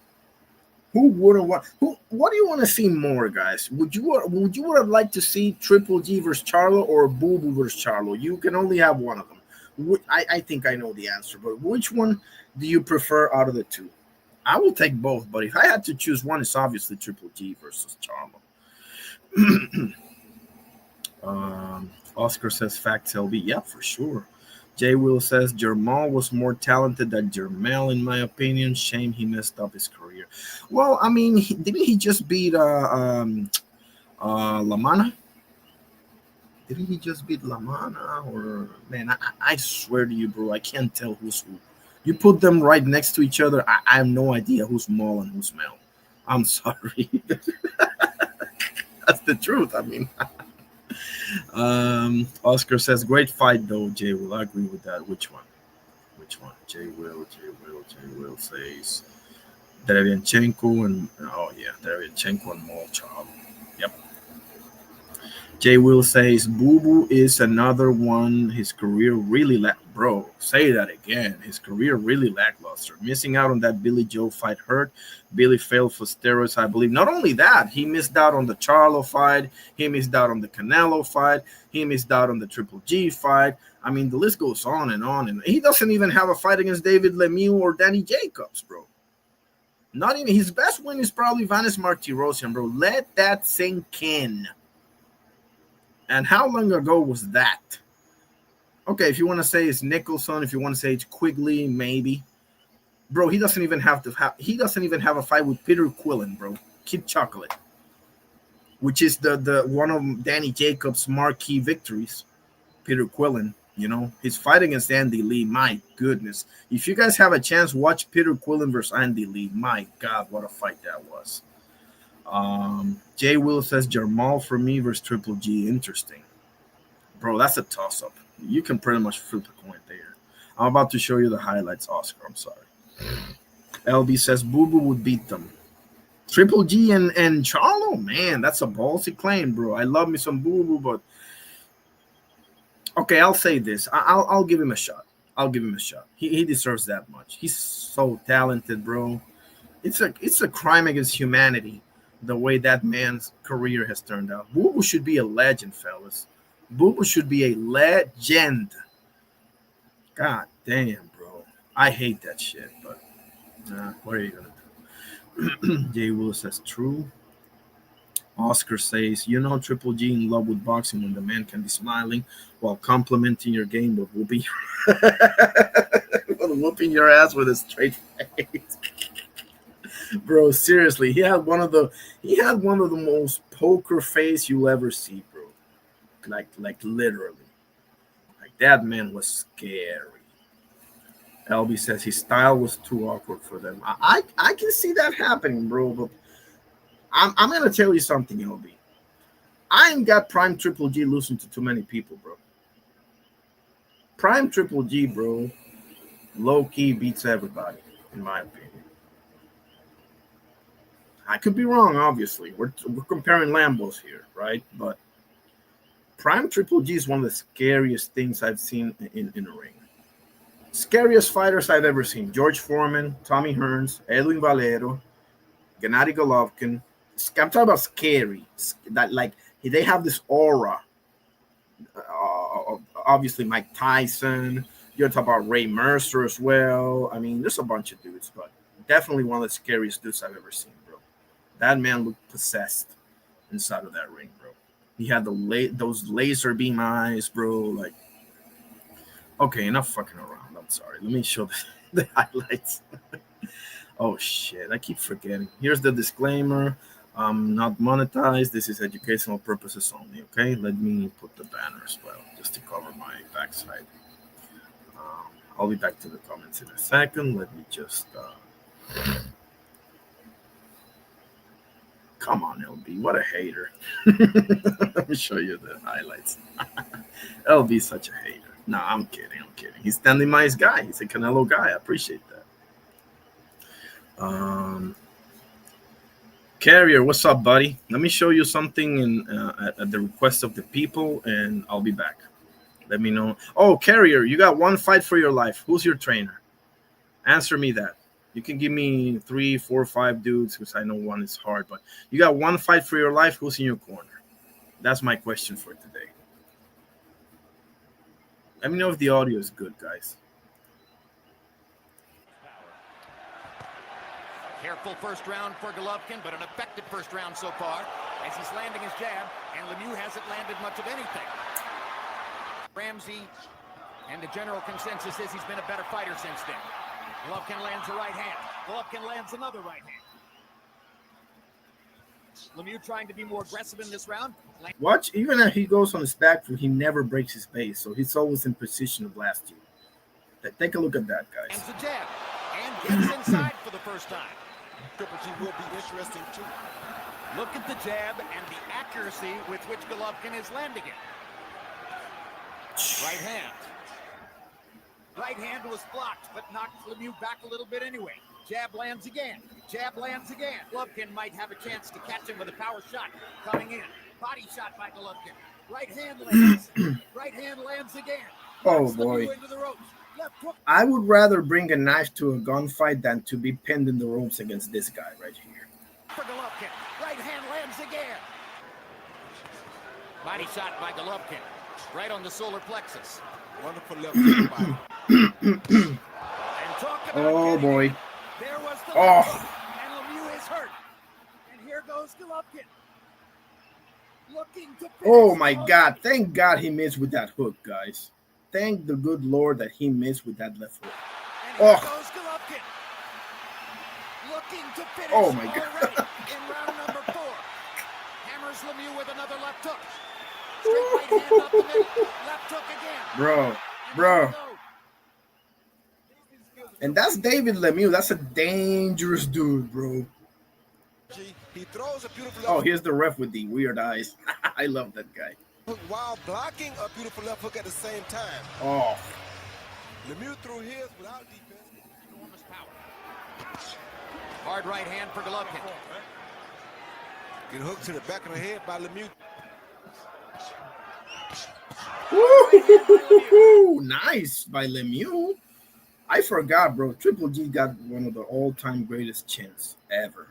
Who wouldn't want? What do you want to see more, guys? Would you have liked to see Triple G versus Charlo or Boo Boo versus Charlo? You can only have one of them. I think I know the answer, but which one do you prefer out of the two? I will take both, but if I had to choose one, it's obviously Triple G versus Charlo. Oscar says facts LB. Yeah, for sure. Jay Will says Jermal was more talented than Jermel, in my opinion. Shame he messed up his career. Well, I mean, didn't he just beat Lamana? Didn't he just beat Lamana? Or man, I swear to you, bro, I can't tell who's who. You put them right next to each other, I have no idea who's Maul and who's Mel. I'm sorry. That's the truth. I mean. Oscar says, great fight though, Jay Will. I agree with that. Which one? Jay Will says Derevyanchenko and Derevyanchenko and Molchov. Yep. Jay Will says Boo Boo is another one. His career really bro, say that again. His career really lackluster. Missing out on that Billy Joe fight hurt. Billy failed for steroids, I believe. Not only that, he missed out on the Charlo fight. He missed out on the Canelo fight. He missed out on the Triple G fight. I mean, the list goes on and on. And he doesn't even have a fight against David Lemieux or Danny Jacobs, bro. Not even his best win is probably Vanes Martirosyan, bro. Let that sink in. And how long ago was that? Okay, if you want to say it's Nicholson, if you want to say it's Quigley, maybe. Bro, he doesn't even have a fight with Peter Quillen, bro. Kid Chocolate. Which is the one of Danny Jacobs' marquee victories. Peter Quillen, you know, his fight against Andy Lee. My goodness. If you guys have a chance, watch Peter Quillen versus Andy Lee. My God, what a fight that was. Jay Will says Jermal for me versus Triple G. Interesting. Bro, that's a toss-up. You can pretty much flip the coin there. I'm about to show you the highlights, Oscar. I'm sorry. LB says Boo Boo would beat them. Triple G and Charlo? Man, that's a ballsy claim, bro. I love me some Boo Boo, but... Okay, I'll say this. I'll give him a shot. He deserves that much. He's so talented, bro. It's a crime against humanity, the way that man's career has turned out. Boo Boo should be a legend, fellas. Boo Boo should be a legend. God damn, bro. I hate that shit, but what are you going to do? Jay Will says true. Oscar says, you know, Triple G in love with boxing when the man can be smiling while complimenting your game, but will be. Whooping your ass with a straight face. Bro, seriously, he had one of the most poker face you'll ever see, bro. Like literally. Like that man was scary. LB says his style was too awkward for them. I can see that happening, bro. But I'm gonna tell you something, LB. I ain't got Prime Triple G losing to too many people, bro. Prime Triple G, bro, low key beats everybody, in my opinion. I could be wrong, obviously. We're comparing Lambos here, right? But Prime Triple G is one of the scariest things I've seen in a ring. Scariest fighters I've ever seen: George Foreman, Tommy Hearns, Edwin Valero, Gennady Golovkin. I'm talking about scary. That like they have this aura. Obviously, Mike Tyson. You're talking about Ray Mercer as well. I mean, there's a bunch of dudes, but definitely one of the scariest dudes I've ever seen, bro. That man looked possessed inside of that ring, bro. He had those laser beam eyes, bro. Like, okay, enough fucking around. I'm sorry. Let me show the highlights. Oh shit, I keep forgetting. Here's the disclaimer. Not monetized. This is educational purposes only. Okay, let me put the banner as well, just to cover my backside. I'll be back to the comments in a second. Let me just. Come on, LB. What a hater. Let me show you the highlights. LB is such a hater. No, I'm kidding. I'm kidding. He's standing by his guy. He's a Canelo guy. I appreciate that. Carrier, what's up, buddy? Let me show you something at the request of the people, and I'll be back. Let me know. Oh, Carrier, you got one fight for your life. Who's your trainer? Answer me that. You can give me 3, 4, 5 dudes, because I know one is hard, but you got one fight for your life. Who's in your corner? That's my question for today. Let me know if the audio is good, guys. Careful first round for Golovkin, but an effective first round so far as he's landing his jab, and Lemieux hasn't landed much of anything. Ramsey, and the general consensus is he's been a better fighter since then. Golovkin lands a right hand. Golovkin lands another right hand. Lemieux trying to be more aggressive in this round. Watch, even if he goes on his back foot, he never breaks his base, so he's always in position to blast you. Take a look at that, guys. Lands a jab and gets inside for the first time. Triple G will be interesting too. Look at the jab and the accuracy with which Golovkin is landing it. Right hand. Right hand was blocked, but knocked Lemieux back a little bit anyway. Jab lands again. Jab lands again. Golovkin might have a chance to catch him with a power shot coming in. Body shot by Golovkin. Right hand lands. Right hand lands again. Oh boy. Into the ropes. I would rather bring a knife to a gunfight than to be pinned in the ropes against this guy right here. For Golovkin. Right hand lands again. Body shot by Golovkin. Right on the solar plexus. Wonderful left to the body. Oh boy. There was the oh. And Lemieux is hurt. And here goes Golovkin. Looking to oh my God. Thank God he missed with that hook, guys. Thank the good Lord that he missed with that left hook. And here goes Golovkin. Looking to finish oh my God. in round number 4. Hammers Lemieux with another left hook. Straight right hand up the middle. Left hook again. Bro. And that's David Lemieux. That's a dangerous dude, bro. He throws a beautiful oh, here's the ref with the weird eyes. I love that guy. While blocking a beautiful left hook at the same time. Oh. Lemieux threw his without defense. Enormous power. Hard right hand for Golovkin. Get hooked to the back of the head by Lemieux. Woo! Nice by Lemieux. I forgot, bro. Triple G got one of the all-time greatest chins ever.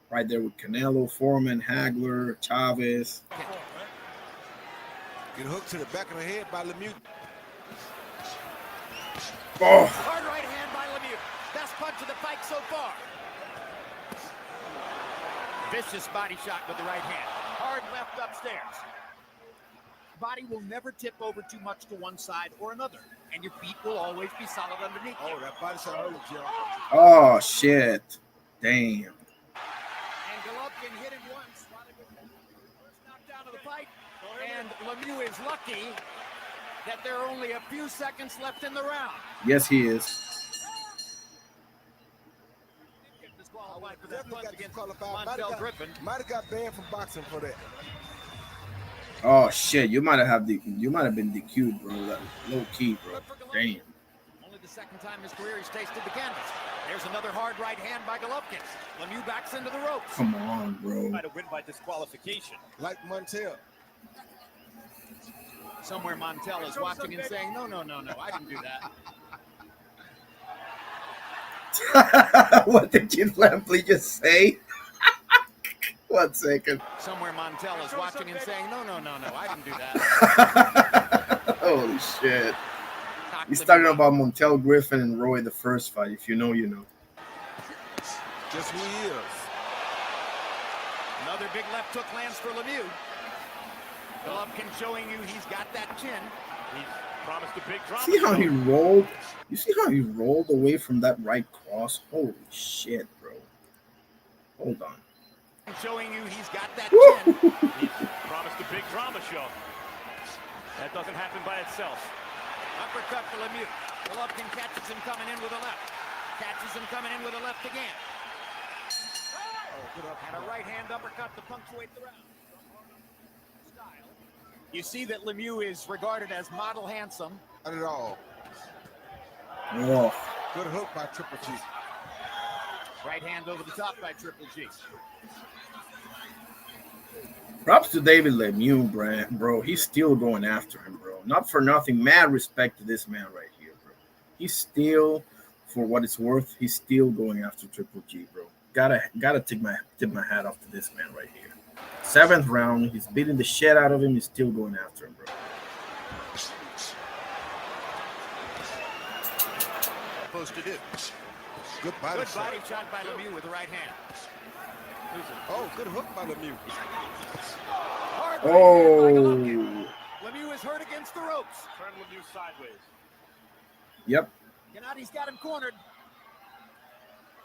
Right there with Canelo, Foreman, Hagler, Chavez. Get hooked to the back of the head by Lemieux. Oh. Hard right hand by Lemieux. Best punch of the fight so far. Vicious body shot with the right hand. Hard left upstairs. Body will never tip over too much to one side or another. and your feet will always be solid underneath you. Oh, that body shot hurt, Joe. Oh, shit. Damn. And Golovkin hit him once. First knockdown of the fight. And Lemieux is lucky that there are only a few seconds left in the round. Yes, he is. Disqualified for that Definitely punch got against disqualified. Montel Griffin. Might have got banned from boxing for that. Oh shit, you might have been DQ'd, bro. Like, low key, bro. Damn. Only the second time in his career he's tasted the canvas. There's another hard right hand by Golovkin. Lemieux backs into the ropes. Come on, bro. Try to win by disqualification. Like Montel. Somewhere Montel is watching and saying, no, I didn't do that. What did you Lampley just say? 1 second. Somewhere Montel is watching and saying, no, I didn't do that. Holy shit. He's talking about Montel Griffin and Roy the first fight. If you know, you know. Just who he is. Another big left hook lands for Lemieux. Golovkin showing you he's got that chin. He's promised a big drop. See how he rolled? You see how he rolled away from that right cross? Holy shit, bro. Hold on. Showing you he's got that Woo! chin. He's promised a big drama show. That doesn't happen by itself. Uppercut to Lemieux. Golovkin catches him coming in with a left. Catches him coming in with a left again. And a right hand uppercut to punctuate the round. You see that Lemieux is regarded as model handsome. Not at all. Oh. Good hook by Triple G. Right hand over the top by Triple G. Props to David Lemieux, bro. He's still going after him, bro. Not for nothing. Mad respect to this man right here, bro. He's still, for what it's worth, he's still going after Triple G, bro. Gotta tip my hat off to this man right here. 7th round, he's beating the shit out of him. He's still going after him, bro. Supposed to do. Good body Good shot. body shot by Lemieux with the right hand. Oh, good hook by Lemieux. Hard right hand by Golovkin. Oh. Lemieux is hurt against the ropes. Turn Lemieux sideways. Yep. Gennady's got him cornered.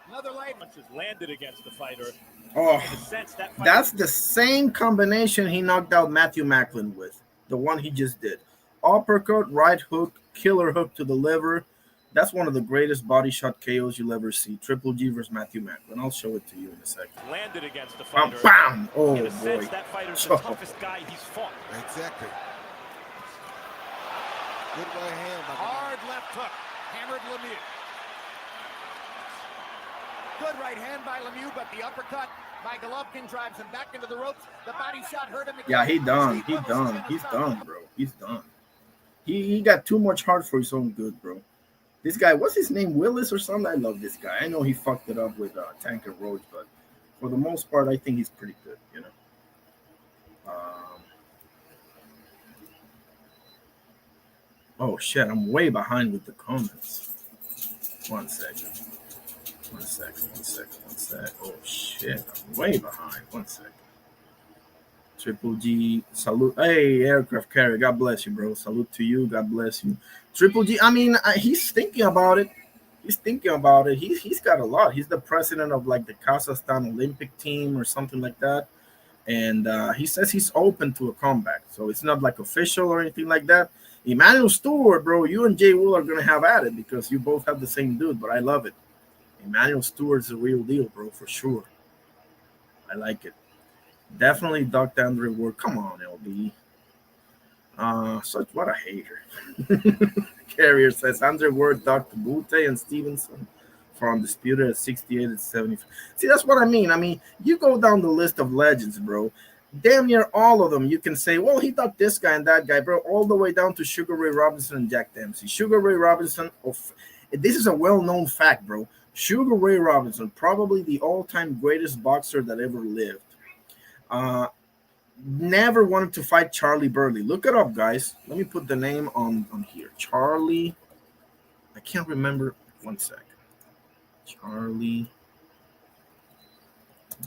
Another light. Punches landed against the fighter. Oh. In a sense, that fight That's the same combination he knocked out Matthew Macklin with. The one he just did. Uppercut, right hook, killer hook to the liver. That's one of the greatest body shot KOs you'll ever see. Triple G versus Matthew Macklin. I'll show it to you in a second. landed against the Bam, fighter. bam. Oh, In a boy. sense, that fighter's the toughest guy he's fought. Exactly. Good right hand by Hard left hook. Hammered Lemieux. Good right hand by Lemieux, but the uppercut by Golovkin drives him back into the ropes. The body shot hurt him again. Yeah, he done. Steve He Willis is done. in He's the done, top. bro. He's done. He got too much heart for his own good, bro. This guy, what's his name? Willis or something? I love this guy. I know he fucked it up with Tanker Roach, but for the most part, I think he's pretty good, you know. Oh, shit. I'm way behind with the comments. 1 second. 1 second. 1 second. 1 sec. Oh, shit. I'm way behind. 1 second. Triple G, salute. Hey, aircraft carrier. God bless you, bro. Salute to you. God bless you. Triple G, I mean, he's thinking about it. He's thinking about it. He's got a lot. He's the president of like the Kazakhstan Olympic team or something like that. And he says he's open to a comeback. So it's not like official or anything like that. Emmanuel Stewart, bro, you and Jay Will are going to have at it because you both have the same dude, but I love it. Emmanuel Stewart's the real deal, bro, for sure. I like it. Definitely Dr. Andre Ward. Come on, LB. Such what a hater. Carrier says Andre Ward, Dr. Butte, and Stevenson for Undisputed at 68 and 75. See, that's what I mean. I mean, you go down the list of legends, bro. Damn near all of them, you can say, well, he thought this guy and that guy, bro, all the way down to Sugar Ray Robinson and Jack Dempsey. Sugar Ray Robinson, this is a well-known fact, bro. Sugar Ray Robinson, probably the all-time greatest boxer that ever lived. Never wanted to fight Charlie Burley. Look it up, guys. Let me put the name on here. Charlie. I can't remember. 1 second. Charlie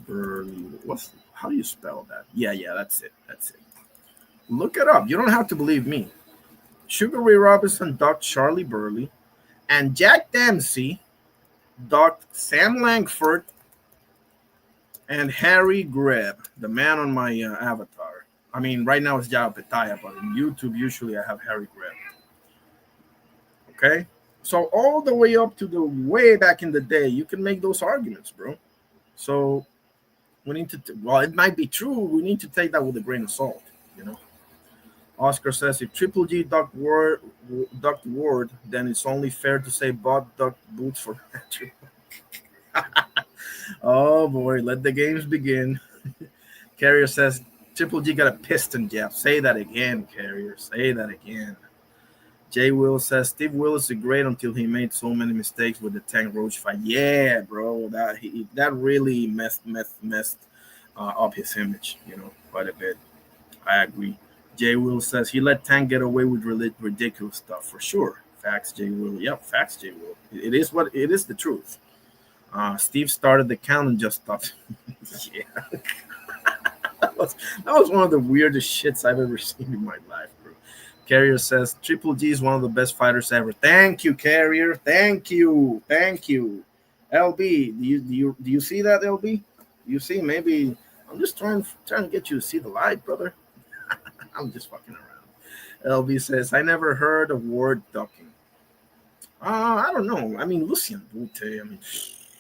Burley. How do you spell that? Yeah, that's it. That's it. Look it up. You don't have to believe me. Sugar Ray Robinson ducked Charlie Burley, and Jack Dempsey ducked Sam Langford and Harry Greb, the man on my avatar. I mean, right now it's Jao Petaya, but in YouTube, usually I have Harry Greb. Okay? So, all the way up to the way back in the day, you can make those arguments, bro. So, we need to, well, it might be true. We need to take that with a grain of salt, you know? Oscar says if Triple G ducked Ward, then it's only fair to say Bob ducked Boots for Patrick. Oh boy, let the games begin. Carrier says Triple G got a piston jab. Say that again, Carrier. Say that again. Jay Will says Steve Willis is great until he made so many mistakes with the Tank Roach fight. Yeah, bro, that really messed up his image, you know, quite a bit. I agree. Jay Will says he let Tank get away with ridiculous stuff for sure. Facts, Jay Will. Yep, facts, Jay Will. It is what it is. The truth. Steve started the count and just stopped. Yeah, that was one of the weirdest shits I've ever seen in my life, bro. Carrier says Triple G is one of the best fighters ever. Thank you, Carrier. Thank you. LB, do you see that, LB? You see, maybe I'm just trying to get you to see the light, brother. I'm just fucking around. LB says, I never heard of Ward ducking. I don't know. I mean, Lucien Butte, I mean,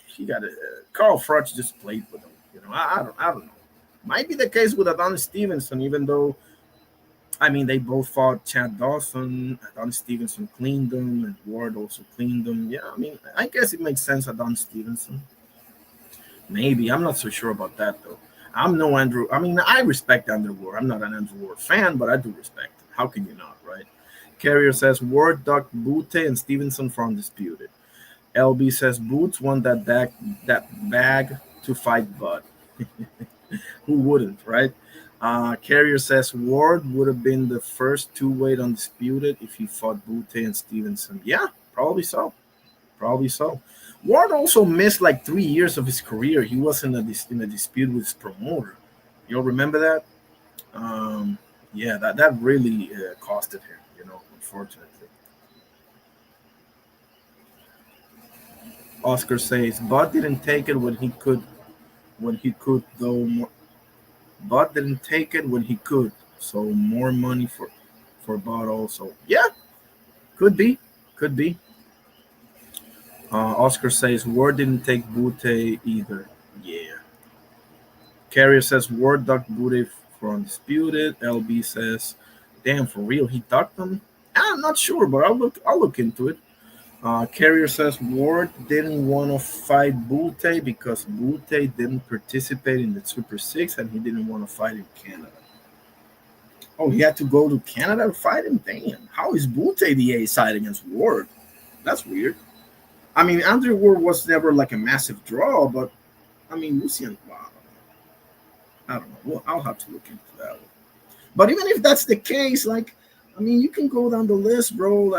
he got a Carl Froch just played with him. You know, I don't know. Might be the case with Adonis Stevenson, even though, I mean, they both fought Chad Dawson. Adonis Stevenson cleaned them, and Ward also cleaned them. Yeah, I mean, I guess it makes sense, Adonis Stevenson. Maybe. I'm not so sure about that, though. I'm no Andrew. I mean, I respect Andrew Ward. I'm not an Andrew Ward fan, but I do respect him. How can you not, right? Carrier says Ward ducked Butte and Stevenson for undisputed. LB says Boots won that bag to fight Bud. Who wouldn't, right? Carrier says Ward would have been the first two-weight undisputed if he fought Butte and Stevenson. Yeah, probably so. Probably so. Ward also missed like 3 years of his career. He was in a dispute with his promoter. You'll remember that? Yeah, that really costed him, you know, unfortunately. Oscar says Bud didn't take it when he could though. Bud didn't take it when he could, so more money for Bud also. Yeah, could be. Oscar says Ward didn't take Butte either. Yeah. Carrier says Ward ducked Butte for undisputed. LB says, damn, for real, he ducked him? I'm not sure, but I'll look into it. Carrier says Ward didn't want to fight Butte because Butte didn't participate in the Super 6 and he didn't want to fight in Canada. Oh, he had to go to Canada to fight him? Damn. How is Butte the A side against Ward? That's weird. I mean, Andrew Ward was never like a massive draw, but I mean, Lucien, wow. I don't know. Well, I'll have to look into that one. But even if that's the case, like, I mean, you can go down the list, bro.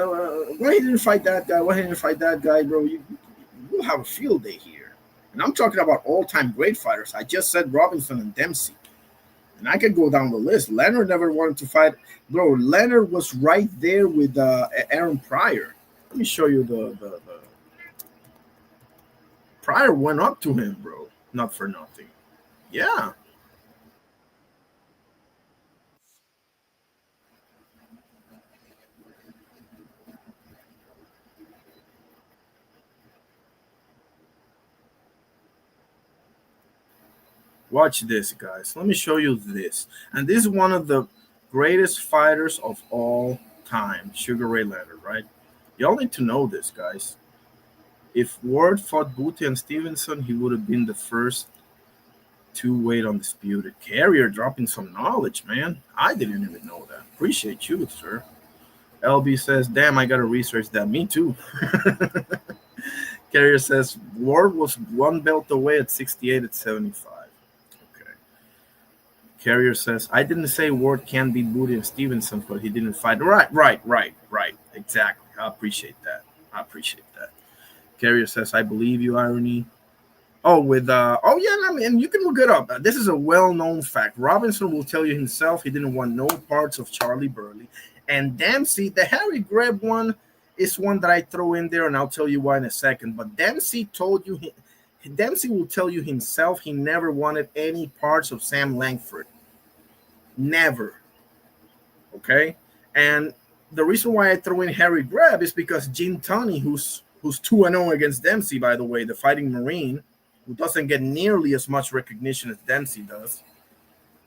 Why he didn't fight that guy? Why he didn't fight that guy, bro? You'll have a field day here. And I'm talking about all-time great fighters. I just said Robinson and Dempsey. And I could go down the list. Leonard never wanted to fight. Bro, Leonard was right there with Aaron Pryor. Let me show you the Pryor went up to him, bro. Not for nothing. Yeah. Watch this, guys. Let me show you this. And this is one of the greatest fighters of all time, Sugar Ray Leonard, right? Y'all need to know this, guys. If Ward fought Butte and Stevenson, he would have been the first two-weight undisputed. Carrier dropping some knowledge, man. I didn't even know that. Appreciate you, sir. LB says, damn, I got to research that. Me too. Carrier says, Ward was one belt away at 68 at 75. Okay. Carrier says, I didn't say Ward can't beat Butte and Stevenson, but he didn't fight. Right. Exactly. I appreciate that. Carrier says, I believe you, Irony. Oh, yeah, I mean, you can look it up. This is a well-known fact. Robinson will tell you himself he didn't want no parts of Charlie Burley. And Dempsey, the Harry Greb one is one that I throw in there, and I'll tell you why in a second. But Dempsey will tell you himself he never wanted any parts of Sam Langford. Never. Okay? And the reason why I throw in Harry Greb is because Gene Tunney, who's 2-0 against Dempsey, by the way, the Fighting Marine, who doesn't get nearly as much recognition as Dempsey does,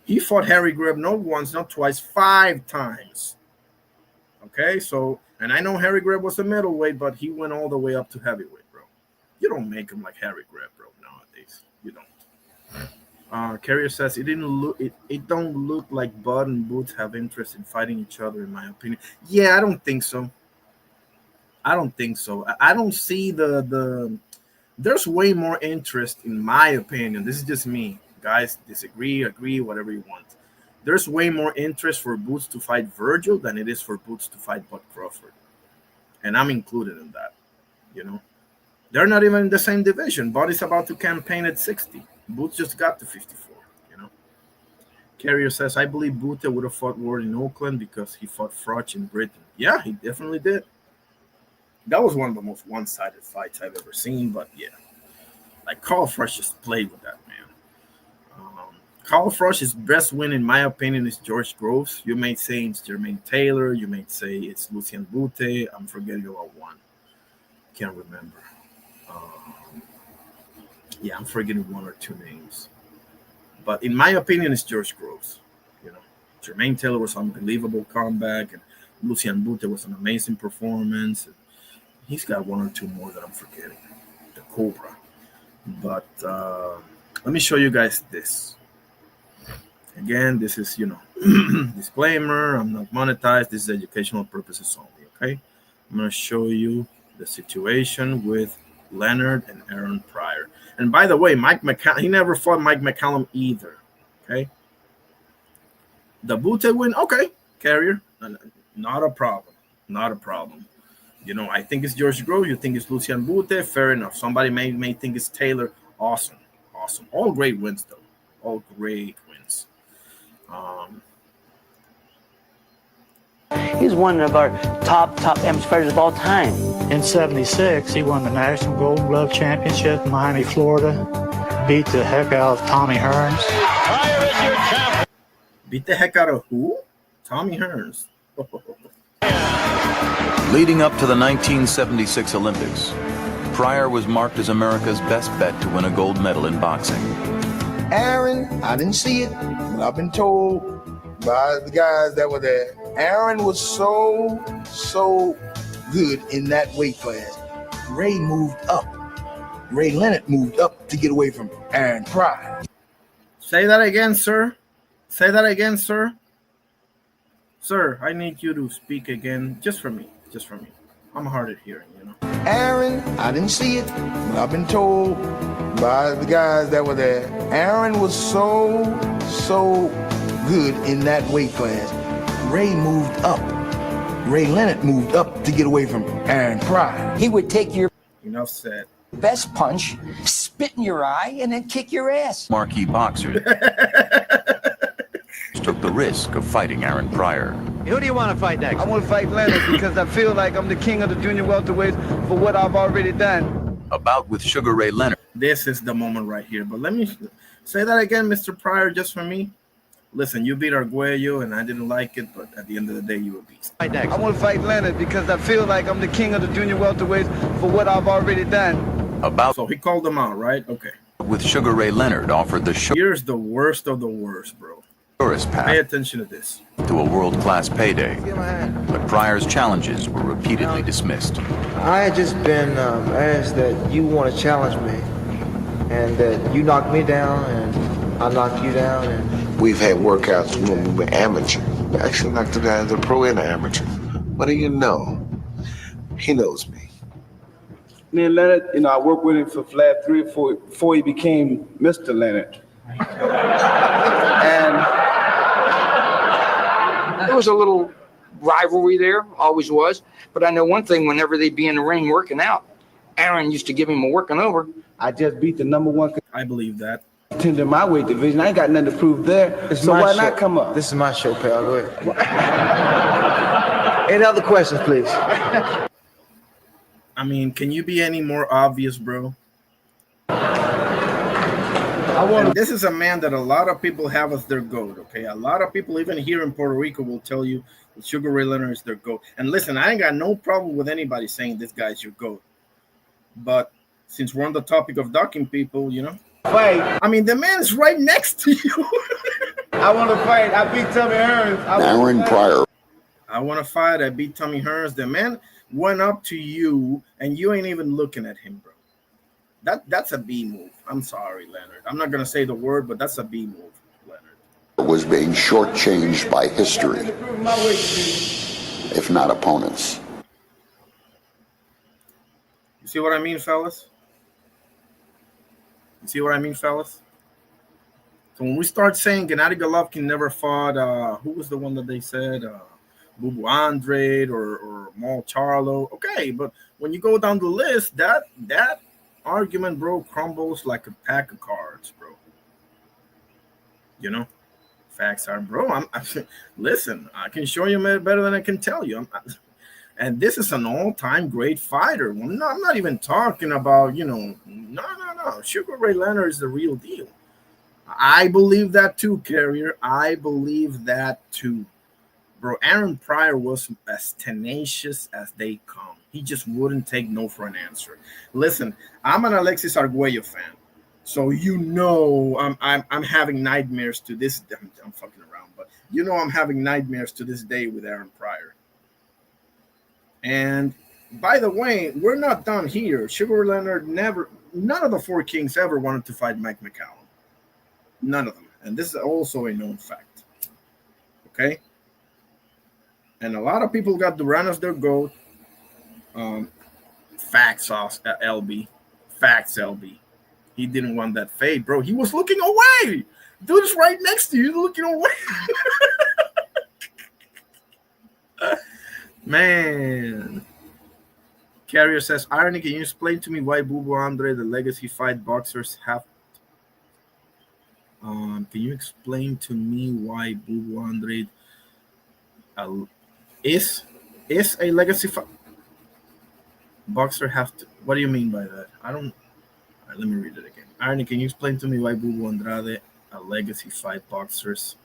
he fought Harry Greb not once, not twice, 5 times. Okay, so, and I know Harry Greb was a middleweight, but he went all the way up to heavyweight, bro. You don't make him like Harry Greb, bro, nowadays. You don't. Carrier says it don't look like Bud and Boots have interest in fighting each other, in my opinion. Yeah, I don't think so. I don't see there's way more interest, in my opinion. This is just me. Guys, disagree, agree, whatever you want. There's way more interest for Boots to fight Virgil than it is for Boots to fight Bud Crawford. And I'm included in that, you know. They're not even in the same division. Bud is about to campaign at 60. Boots just got to 54, you know. Carrier says, I believe Boots would have fought Ward in Oakland because he fought Froch in Britain. Yeah, he definitely did. That was one of the most one-sided fights I've ever seen, but yeah. Like, Carl Froch just played with that, man. Carl Froch's best win, in my opinion, is George Groves. You may say it's Jermaine Taylor. You may say it's Lucien Bute. I'm forgetting about one. Can't remember. Yeah, I'm forgetting 1 or 2 names. But in my opinion, it's George Groves. You know, Jermaine Taylor was an unbelievable comeback, and Lucien Bute was an amazing performance. And he's got 1 or 2 more that I'm forgetting. The Cobra. But let me show you guys this. Again, this is, you know, disclaimer. I'm not monetized. This is educational purposes only, okay? I'm going to show you the situation with Leonard and Aaron Pryor. And by the way, Mike McCallum, he never fought Mike McCallum either, okay? The Bute win, okay, Carrier, not a problem, not a problem. You know, I think it's George Groves. You think it's Lucien Bute, fair enough. Somebody may think it's Taylor. Awesome. All great wins, though. All great wins. He's one of our top amateur fighters of all time. In '76, he won the National Golden Glove Championship in Miami, Florida. Beat the heck out of Tommy Hearns. Beat the heck out of who? Tommy Hearns. Leading up to the 1976 Olympics, Pryor was marked as America's best bet to win a gold medal in boxing. Aaron, I didn't see it, but I've been told by the guys that were there, Aaron was so good in that weight class. Ray moved up. Ray Leonard moved up to get away from Aaron Pryor. Say that again, sir. Say that again, sir. Sir, I need you to speak again, just for me. I'm hard at hearing, you know. Aaron, I didn't see it, but I've been told by the guys that were there, Aaron was so good in that weight class. Ray moved up. Ray Leonard moved up to get away from Aaron Pryor. He would take your Enough said. best punch, spit in your eye, and then kick your ass. Marquee boxers took the risk of fighting Aaron Pryor. Who do you want to fight next? I want to fight Leonard because I feel like I'm the king of the junior welterweights for what I've already done. A bout with Sugar Ray Leonard. This is the moment right here. But let me say that again, Mr. Pryor, just for me. Listen, you beat Arguello, and I didn't like it, but at the end of the day, you were beat. Fight next. I want to fight Leonard because I feel like I'm the king of the junior welterweights for what I've already done. A bout So he called them out, right? Okay. with Sugar Ray Leonard offered the Here's the worst of the worst, bro. surest Pay path attention to this. to a world-class payday. But Pryor's challenges were repeatedly dismissed. I had just been asked that you want to challenge me, and that you knocked me down, and I knocked you down, and we've had workouts when we were amateur. We actually knocked the guy as a pro and an amateur. What do you know? He knows me. Me and Leonard, you know, I worked with him for flat 3 or 4 before he became Mr. Leonard. And there was a little rivalry there, always was. But I know one thing, whenever they'd be in the ring working out, Aaron used to give him a working over. I just beat the #1 I believe that. contender in my weight division. I ain't got nothing to prove there. So why not come up? This is my show, pal. Go ahead. Any other questions, please? I mean, can you be any more obvious, bro? And this is a man that a lot of people have as their GOAT, okay? A lot of people, even here in Puerto Rico, will tell you that Sugar Ray Leonard is their GOAT. And listen, I ain't got no problem with anybody saying this guy's your GOAT. But since we're on the topic of ducking people, you know? Fight. I mean, the man is right next to you. I want to fight. I beat Tommy Hearns. Aaron Pryor. I want to fight. I beat Tommy Hearns. The man went up to you, and you ain't even looking at him, bro. That's a B move. I'm sorry, Leonard. I'm not going to say the word, but that's a B move, Leonard. Was being shortchanged by history, if not opponents. You see what I mean, fellas? You see what I mean, fellas? So when we start saying Gennady Golovkin never fought, who was the one that they said? Boo Andrade or Mal Charlo. Okay, but when you go down the list, that argument, bro, crumbles like a pack of cards, bro. You know, facts are, bro. Listen, I can show you better than I can tell you. And this is an all-time great fighter. I'm not even talking about, you know, no. Sugar Ray Leonard is the real deal. I believe that too, Carrier. I believe that too. Bro, Aaron Pryor was as tenacious as they come. He just wouldn't take no for an answer. Listen, I'm an Alexis Arguello fan, so you know I'm having nightmares to this. I'm fucking around, but you know I'm having nightmares to this day with Aaron Pryor. And by the way, we're not done here. Sugar Ray Leonard none of the four kings ever wanted to fight Mike McCallum. None of them, and this is also a known fact. Okay. And a lot of people got Duran as their GOAT. Facts, LB. Facts, LB. He didn't want that fade, bro. He was looking away. Dude is right next to you, looking away. Man. Carrier says, Irony, can you explain to me why Boo Andrade, the legacy fight boxers, have... can you explain to me why Boo Andrade... Is a legacy boxer have to? What do you mean by that? I don't. All right, let me read it again. Irony, can you explain to me why Boo Andrade, a legacy fight boxers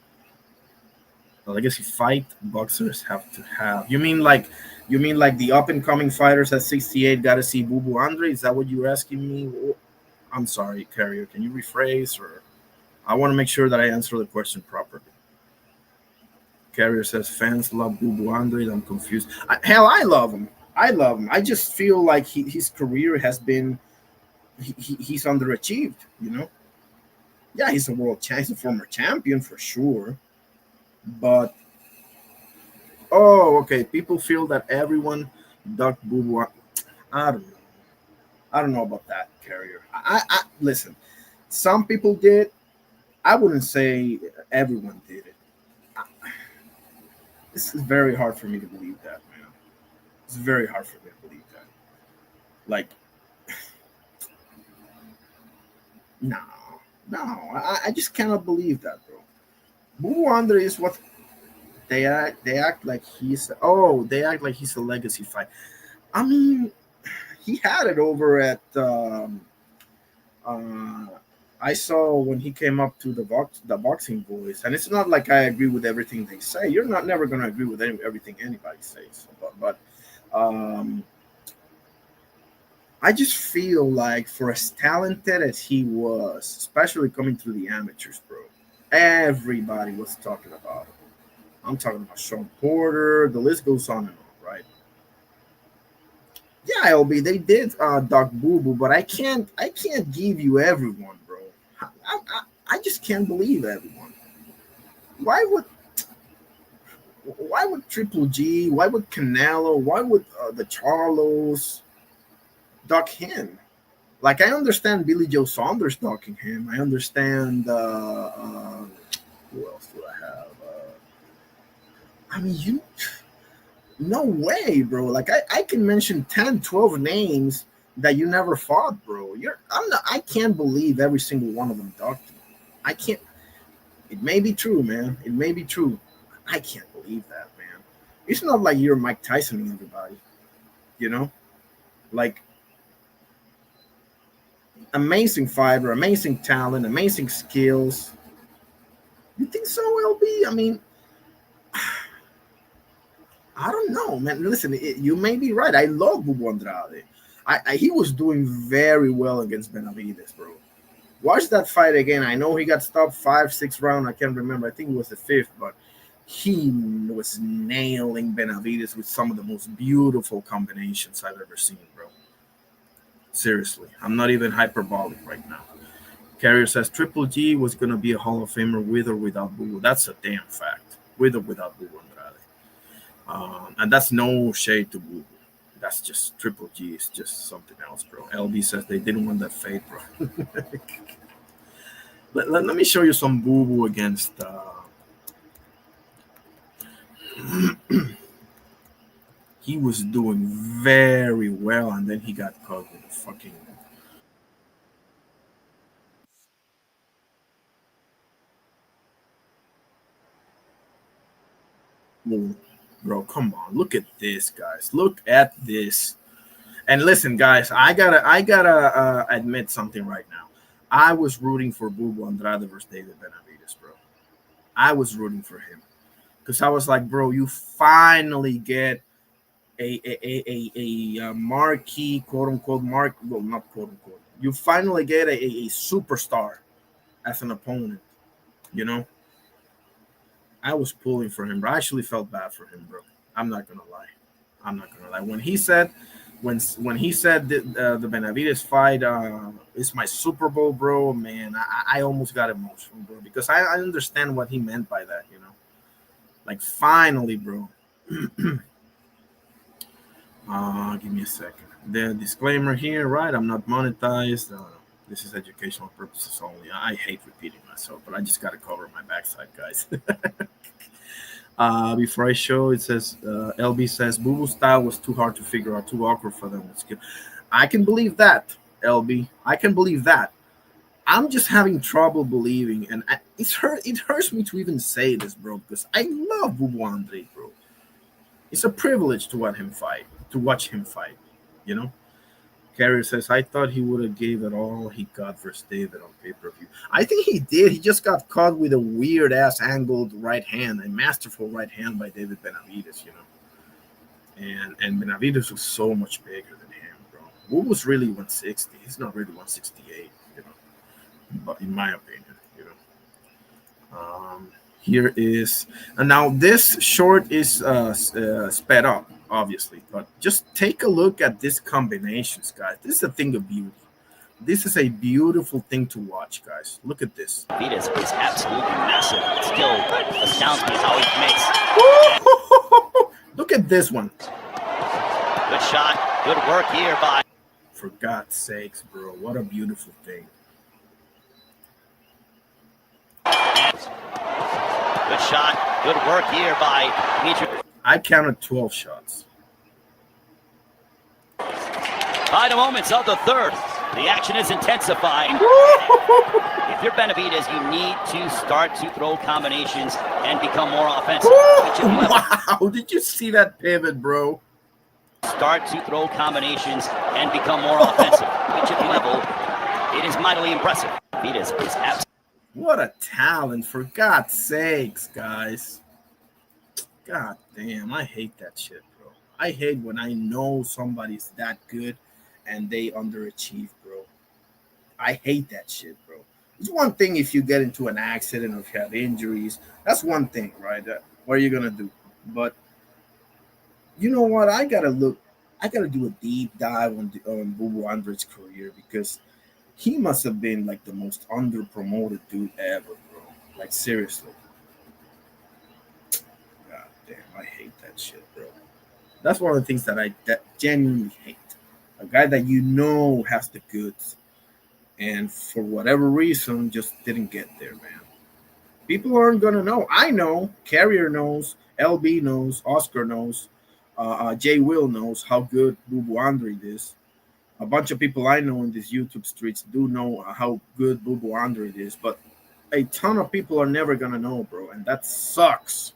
have to have? You mean like the up and coming fighters at 68 got to see Boo Andrade? Is that what you're asking me? I'm sorry, Carrier. Can you rephrase? Or I want to make sure that I answer the question properly. Carrier says fans love Boo Andrade. I'm confused. Hell, I love him. I just feel like his career has been he's underachieved. You know, yeah, he's a world champion, he's a former champion for sure. But okay, people feel that everyone ducked Boo. I don't know about that, Carrier. I listen. Some people did. I wouldn't say everyone did it. This is very hard for me to believe that, man. It's very hard for me to believe that. Like, no, I just cannot believe that, bro. Boo Andrade is what they act like he's. Oh, they act like he's a legacy fight. I mean, he had it over at. I saw when he came up to the boxing boys, and it's not like I agree with everything they say. You're never going to agree with everything anybody says, but I just feel like for as talented as he was, especially coming through the amateurs, bro, everybody was talking about him. I'm talking about Sean Porter. The list goes on and on, right? Yeah, LB, they did Doc Boo Boo, but I can't give you everyone, bro. I just can't believe everyone. Why would Triple G? Why would Canelo? Why would the Charlos duck him? Like, I understand Billy Joe Saunders ducking him. I understand who else do I have? I mean, no way, bro. Like, I can mention 10, 12 names that you never fought, bro. I can't believe every single one of them ducked you. I can't. It may be true, man. It may be true. I can't believe that, man. It's not like you're Mike Tyson, everybody. You know, like amazing fighter, amazing talent, amazing skills. You think so, LB? I mean, I don't know, man. Listen, you may be right. I love Boo Andrade. He was doing very well against Benavides, bro. Watch that fight again. I know he got stopped 5-6 round. I can't remember. I think it was the 5th, but he was nailing Benavides with some of the most beautiful combinations I've ever seen, bro. Seriously, I'm not even hyperbolic right now. Carrier says Triple G was going to be a Hall of Famer with or without Boo. That's a damn fact. With or without Boo Andrade. And that's no shade to Boo. That's just Triple G is just something else, bro. LB says they didn't want that fate, bro. let me show you some Boo Boo against. He was doing very well, and then he got caught with a fucking. Bro, come on. Look at this, guys. Look at this. And listen, guys, I gotta admit something right now. I was rooting for Boo Andrade versus David Benavides, bro. I was rooting for him. Because I was like, bro, you finally get a marquee, quote unquote, well, not quote unquote. You finally get a superstar as an opponent, you know? I was pulling for him, bro. I actually felt bad for him, bro. I'm not gonna lie. When he said that, the Benavides fight is my Super Bowl, bro, man, I almost got emotional, bro, because I understand what he meant by that, you know. Like, finally, bro. Give me a second. The disclaimer here, right? I'm not monetized. This is educational purposes only. I hate repeating myself, but I just got to cover my backside, guys. Before I show, it says, LB says, Boo Boo style was too hard to figure out, too awkward for them. I can believe that, LB. I can believe that. I'm just having trouble believing, and it hurts me to even say this, bro, because I love Boo Andrade, bro. It's a privilege to watch him fight, you know? Carrier says, I thought he would have gave it all he got versus David on pay-per-view. I think he did. He just got caught with a weird-ass angled right hand, a masterful right hand by David Benavides, you know? And Benavides was so much bigger than him, bro. Boo was really 160. He's not really 168, you know? But in my opinion, you know? Here is, and now this short is sped up, obviously, but just take a look at these combinations, guys. This is a thing of beauty. This is a beautiful thing to watch, guys. Look at this. Benavides is absolutely massive. It still astounds me how he makes. Look at this one. Good shot. Good work here by. For God's sakes, bro. What a beautiful thing. Good shot. Good work here by Dimitri. I counted 12 shots. Final moments of the third. The action is intensifying. If you're Benavides, you need to start to throw combinations and become more offensive. Wow, did you see that pivot, bro? Start to throw combinations and become more offensive. Which at level, it is mightily impressive. Benavides is absolutely. What a talent, for God's sakes, guys. God damn, I hate that shit, bro. I hate when I know somebody's that good and they underachieve, bro. I hate that shit, bro. It's one thing if you get into an accident or if you have injuries. That's one thing, right? What are you going to do? But you know what? I got to do a deep dive on Boo Andrade's career, because he must have been like the most under-promoted dude ever, bro. Like, seriously. God damn, I hate that shit, bro. That's one of the things that I genuinely hate. A guy that you know has the goods, and for whatever reason just didn't get there, man. People aren't going to know. I know. Carrier knows. LB knows. Oscar knows. Jay Will knows how good Boo Andrade is. A bunch of people I know in these YouTube streets do know how good Boo Andrade is, but a ton of people are never going to know, bro, and that sucks.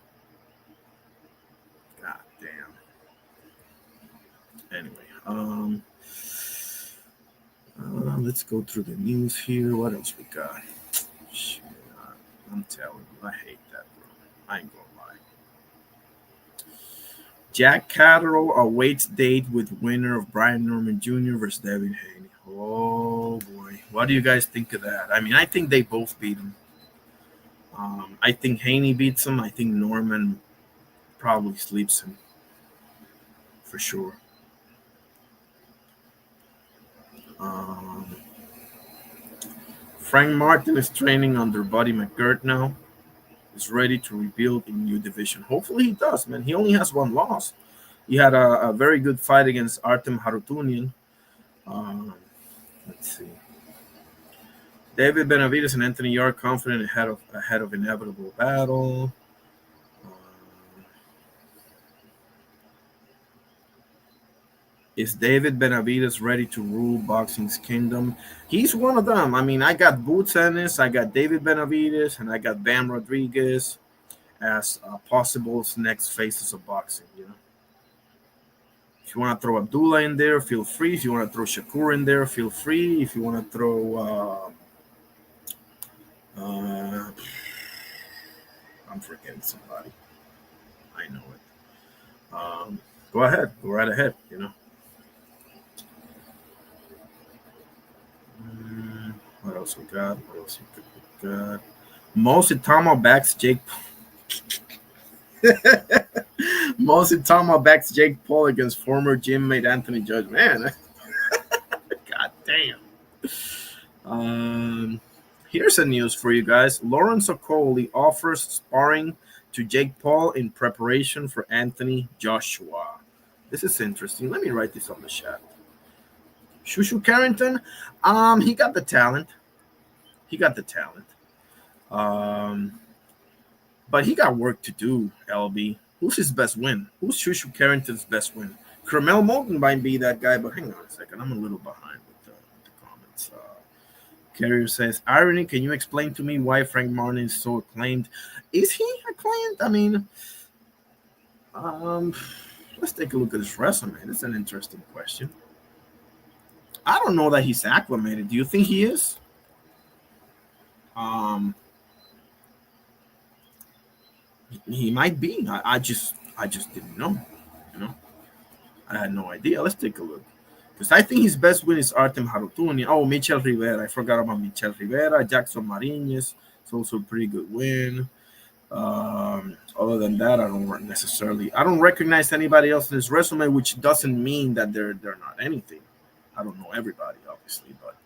God Anyway, let's go through the news here. What else we got? Shit, I'm telling you, I hate that, bro. I ain't gonna lie. Jack Catterall awaits date with winner of Brian Norman Jr. versus Devin Haney. Oh boy, what do you guys think of that? I mean, I think they both beat him. I think Haney beats him. I think Norman probably sleeps him for sure. Frank Martin is training under Buddy McGirt now. Is ready to rebuild in new division. Hopefully he does, man. He only has one loss. He had a very good fight against Artem Harutunian. Let's see. David Benavidez and Anthony Yarde confident ahead of inevitable battle. Is David Benavidez ready to rule boxing's kingdom? He's one of them. I mean, I got Boots Ennis, I got David Benavidez, and I got Bam Rodriguez as possible next faces of boxing. You know, if you want to throw Abdullah in there, feel free. If you want to throw Shakur in there, feel free. If you want to throw, I'm forgetting somebody. I know it. Go ahead, go right ahead. You know. What else we got? Mositama backs Jake. Mositama backs Jake Paul against former gymmate Anthony Judge. Man, god damn. Here's a news for you guys. Lawrence Okolie offers sparring to Jake Paul in preparation for Anthony Joshua. This is interesting. Let me write this on the chat. Shakur Carrington, he got the talent. But he got work to do, LB. Who's his best win? Who's Shakur Carrington's best win? Carmel Moulton might be that guy, but hang on a second. I'm a little behind with the comments. Carrier says, irony, can you explain to me why Frank Martin is so acclaimed? Is he acclaimed? I mean, let's take a look at his resume. That's an interesting question. I don't know that he's acclimated. Do you think he is? He might be. I just didn't know. You know, I had no idea. Let's take a look. Because I think his best win is Artem Harutunian. Oh, Michel Rivera. I forgot about Michel Rivera. Jackson Mariñez. It's also a pretty good win. Other than that, I don't recognize anybody else in his resume, which doesn't mean that they're not anything. I don't know everybody, obviously, but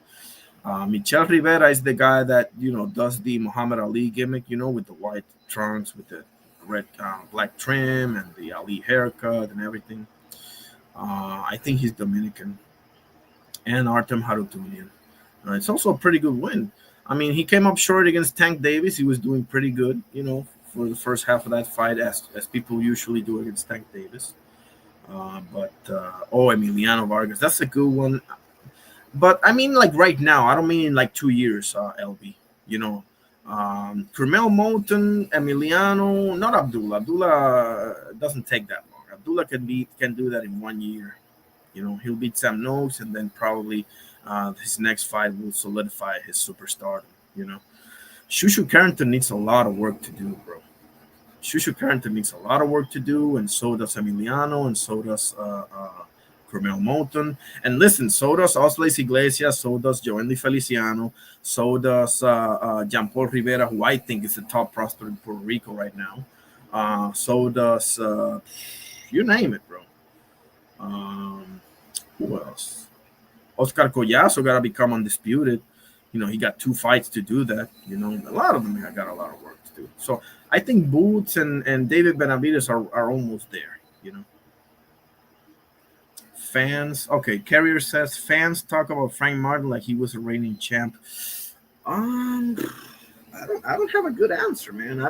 Michel Rivera is the guy that, you know, does the Muhammad Ali gimmick, you know, with the white trunks, with the red black trim and the Ali haircut and everything. I think he's Dominican. And Artem Harutunian. It's also a pretty good win. I mean, he came up short against Tank Davis. He was doing pretty good, you know, for the first half of that fight, as people usually do against Tank Davis. Emiliano Vargas, that's a good one. But I mean, like right now, I don't mean in like 2 years, LB. You know, Carmel Moulton, Emiliano, not Abdullah. Abdullah doesn't take that long. Abdullah can do that in 1 year. You know, he'll beat Sam Noakes, and then probably his next fight will solidify his superstardom. You know, Shakur Carrington needs a lot of work to do, bro. Shakur Carrington needs a lot of work to do, and so does Emiliano, and so does Carmel Moulton. And listen, so does Osleis Iglesias, so does Joenly Feliciano, so does Jean Paul Rivera, who I think is the top prospect in Puerto Rico right now. So does you name it, bro. Who else? Oscar Collazo got to become undisputed. You know, he got 2 fights to do that. You know, a lot of them got a lot of work to do. So I think Boots and David Benavidez are almost there, you know. Fans, okay, Carrier says fans talk about Frank Martin like he was a reigning champ. I don't have a good answer, man.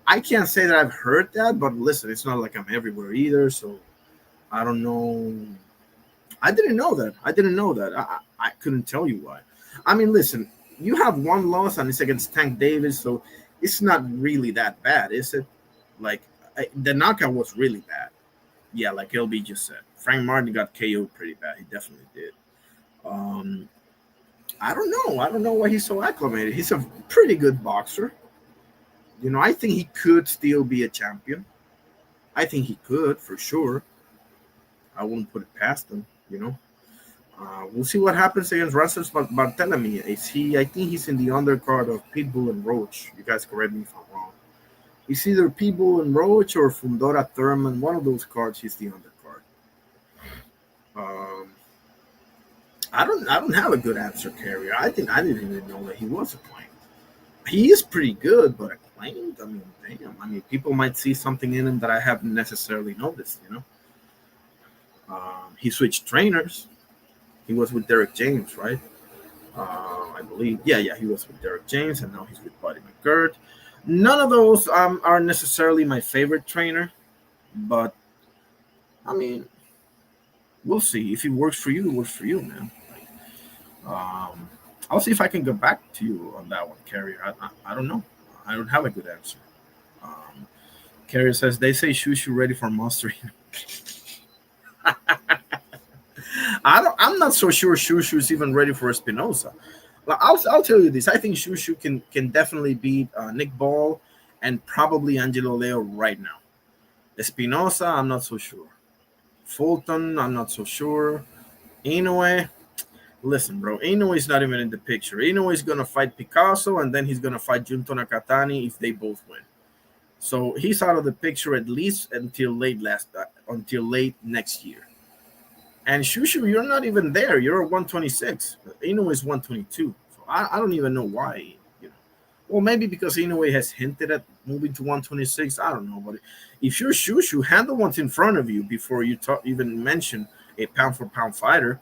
I can't say that I've heard that, but listen, it's not like I'm everywhere either, so I don't know. I didn't know that. I couldn't tell you why. I mean, listen, you have 1 loss and it's against Tank Davis, so it's not really that bad, is it? Like, the knockout was really bad. Yeah, like LB just said. Frank Martin got KO'd pretty bad. He definitely did. I don't know. I don't know why he's so acclimated. He's a pretty good boxer. I think he could still be a champion. I think he could for sure. I wouldn't put it past him. We'll see what happens against Russell Barthélemy. I think he's in the undercard of Pitbull and Roach. You guys correct me if I'm wrong. It's either Pitbull and Roach or Fundora Thurman. One of those cards, he's the undercard. I don't have a good answer, Carrier. I think I didn't even know that he was acclaimed. He is pretty good, but acclaimed? I mean, damn. I mean, people might see something in him that I haven't necessarily noticed, He switched trainers. He was with Derek James, right? I believe. Yeah, he was with Derek James, and now he's with Buddy McGirt. None of those are necessarily my favorite trainer, but, I mean, we'll see. If it works for you, it works for you, man. I'll see if I can get back to you on that one, Carrier. I don't know. I don't have a good answer. Carrier says, they say Shushu ready for Monster. I'm not so sure Shushu is even ready for Espinosa. I'll tell you this. I think Shushu can definitely beat Nick Ball and probably Angelo Leo right now. Espinosa, I'm not so sure. Fulton, I'm not so sure. Inoue, listen, bro. Inoue is not even in the picture. Inoue is going to fight Picasso, and then he's going to fight Junto Nakatani if they both win. So he's out of the picture at least until late next year. And Shushu, you're not even there. You're at 126. Inoue is 122. So I don't even know why. Well, maybe because Inoue has hinted at moving to 126. I don't know. But if you're Shushu, handle what's in front of you before you even mention a pound-for-pound fighter.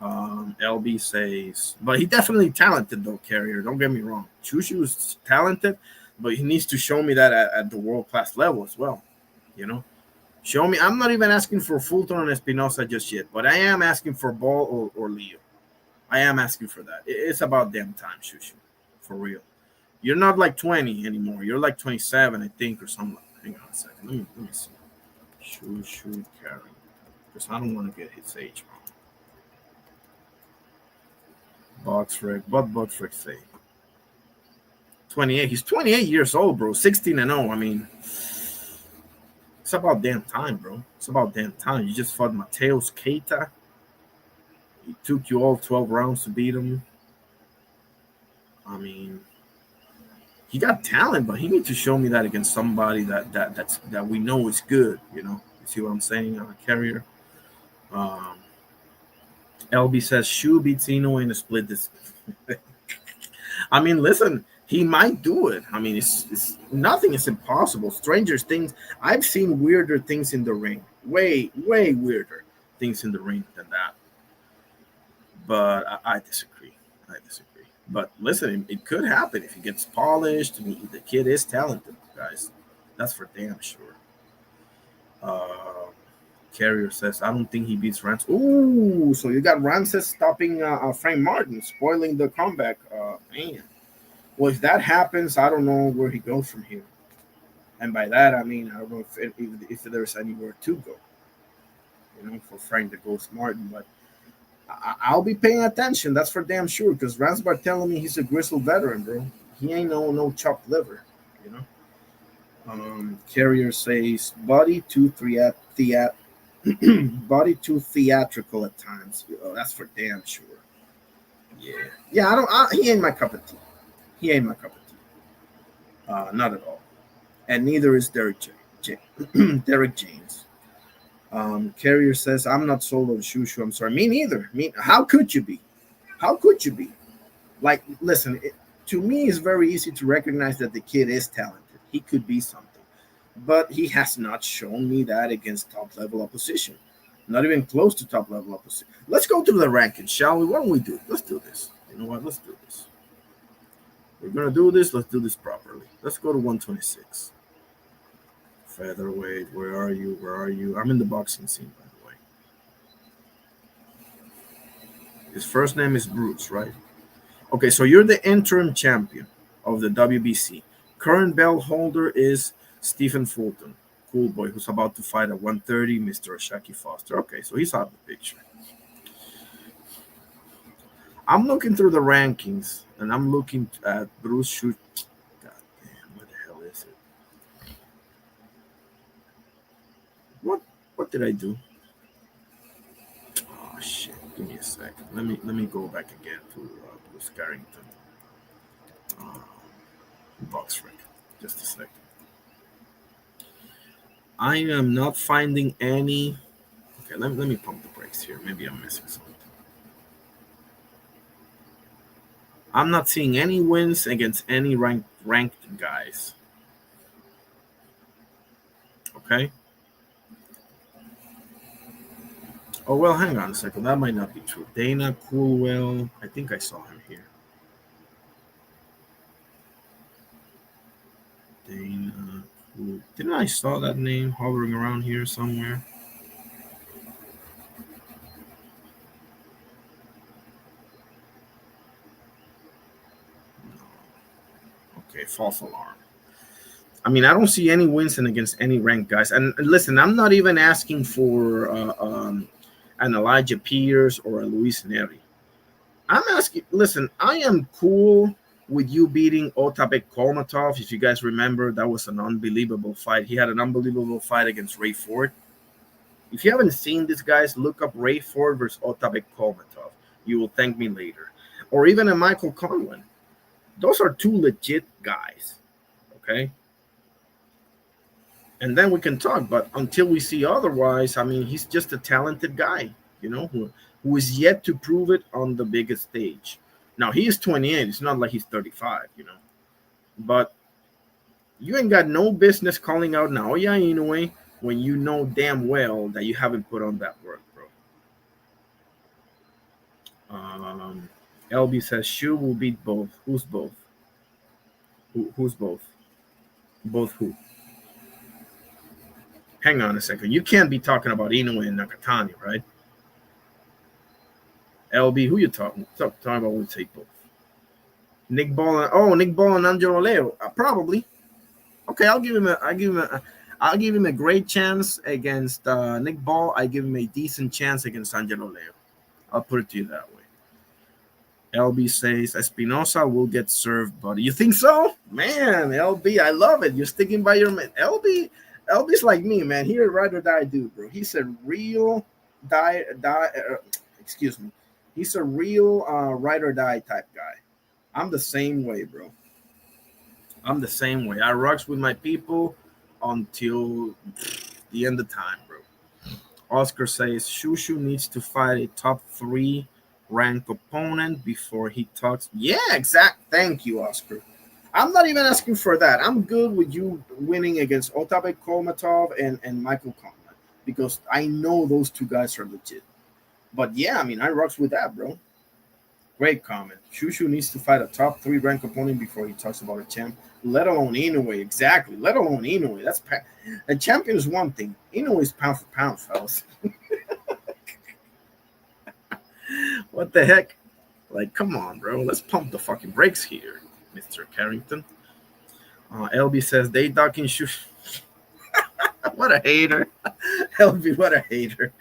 LB says, but he definitely talented, though, Carrier. Don't get me wrong. Shushu is talented, but he needs to show me that at the world-class level as well, Show me. I'm not even asking for Fulton and Espinosa just yet, but I am asking for Ball or Leo. I am asking for that. It's about damn time, Shushu. For real. You're not like 20 anymore. You're like 27, I think, or something. Hang on a second. Let me see. Shushu Carrington. Because I don't want to get his age wrong. What Boxrec say? 28. He's 28 years old, bro. 16-0. I mean, it's about damn time, bro. It's about damn time. You just fought Mateus Keita. It took you all 12 rounds to beat him. I mean, he got talent, but he needs to show me that against somebody that we know is good. You see what I'm saying? Carrier. LB says Shu beats Inoue in a split this. I mean, listen. He might do it. I mean, it's nothing is impossible. Stranger things. I've seen weirder things in the ring. Way weirder things in the ring than that. But I disagree. But listen, it could happen if he gets polished. I mean, the kid is talented, guys. That's for damn sure. Carrier says, I don't think he beats Rance. Ooh, so you got Rances stopping Frank Martin, spoiling the comeback. Man. Well, if that happens, I don't know where he goes from here. And by that, I mean, I don't know if there's anywhere to go, for Frank the Ghost Martin. But I'll be paying attention. That's for damn sure. Because Rance Barthélemy, he's a grizzled veteran, bro. He ain't no chopped liver, Carrier says, body too theatrical at times. That's for damn sure. Yeah. He ain't my cup of tea. Not at all. And neither is Derek James. Carrier says, I'm not sold on Shushu. I'm sorry. Me neither. How could you be? Like, listen, to me, it's very easy to recognize that the kid is talented. He could be something. But he has not shown me that against top-level opposition. Not even close to top-level opposition. Let's go through the rankings, shall we? What don't we do? Let's do this. You know what? Let's do this. We're going to do this. Let's do this properly. Let's go to 126. Featherweight, where are you? I'm in the boxing scene, by the way. His first name is Bruce, right? Okay, so you're the interim champion of the WBC. Current belt holder is Stephen Fulton. cool boy who's about to fight at 130, Mr. Shaki Foster. Okay, so he's out of the picture. I'm looking through the rankings, and I'm looking at Bruce Shoot. God damn, what the hell is it? What did I do? Oh shit! Give me a second. Let me go back again to Bruce Carrington. Box rank. Just a second. I am not finding any. Okay, let me pump the brakes here. Maybe I'm missing something. I'm not seeing any wins against any ranked guys. Okay. Oh, well, hang on a second. That might not be true. Dana Coolwell. I think I saw him here. Dana Cool. Didn't I saw that name hovering around here somewhere? No. Okay, false alarm. I mean, I don't see any wins against any ranked guys. And listen, I'm not even asking for an Elijah Peters or a Luis Neri. I'm asking, listen, I am cool with you beating Otabek Kolmatov. If you guys remember, that was an unbelievable fight. He had an unbelievable fight against Ray Ford. If you haven't seen this, guys, look up Ray Ford versus Otabek Kolmatov. You will thank me later. Or even a Michael Conlon. Those are two legit guys, okay? And then we can talk, but until we see otherwise, I mean, he's just a talented guy, you know, who is yet to prove it on the biggest stage. Now, he is 28. It's not like he's 35, you know. But you ain't got no business calling out Naoya Inoue when you know damn well that you haven't put on that work, bro. LB says, Shu will beat both. Who's both? Who's both? Both who? Hang on a second. You can't be talking about Inoue and Nakatani, right? LB, who you talking about? We'll take both. Nick Ball. Nick Ball and Angelo Leo. Probably. Okay, I'll give him a great chance against Nick Ball. I give him a decent chance against Angelo Leo. I'll put it to you that way. LB says Espinosa will get served, buddy. You think so? Man, LB, I love it. You're sticking by your man. LB's like me, man. He's a ride or die dude, bro. He's a real He's a real ride or die type guy. I'm the same way, bro. I'm the same way. I rocks with my people until the end of time, bro. Oscar says Shushu needs to fight a top 3 ranked opponent before he talks. Yeah, exact. Thank you, Oscar. I'm not even asking for that. I'm good with you winning against Otabek Kolmatov and Michael Conlon because I know those two guys are legit. But yeah, I mean, I rocks with that, bro. Great comment. Shushu needs to fight a top 3 ranked opponent before he talks about a champ, let alone Inoue. Exactly. Let alone Inoue. That's a champion is one thing. Inoue is pound for pound, fellas. What the heck? Like, come on, bro. Let's pump the fucking brakes here, Mr. Carrington. LB says they ducking Shushu. What a hater. LB, what a hater.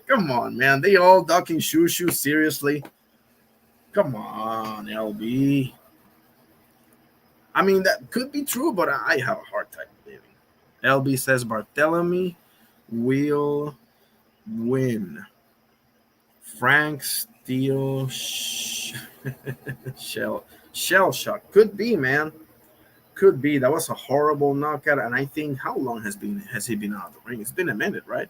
Come on, man. They all ducking Shushu, seriously. Come on, LB. I mean, that could be true, but I have a hard time believing. LB says Barthélemy will win. Frank Steele shell shock. Could be, man. Could be. That was a horrible knockout. And I think, how long has he been out of the ring? It's been a minute, right?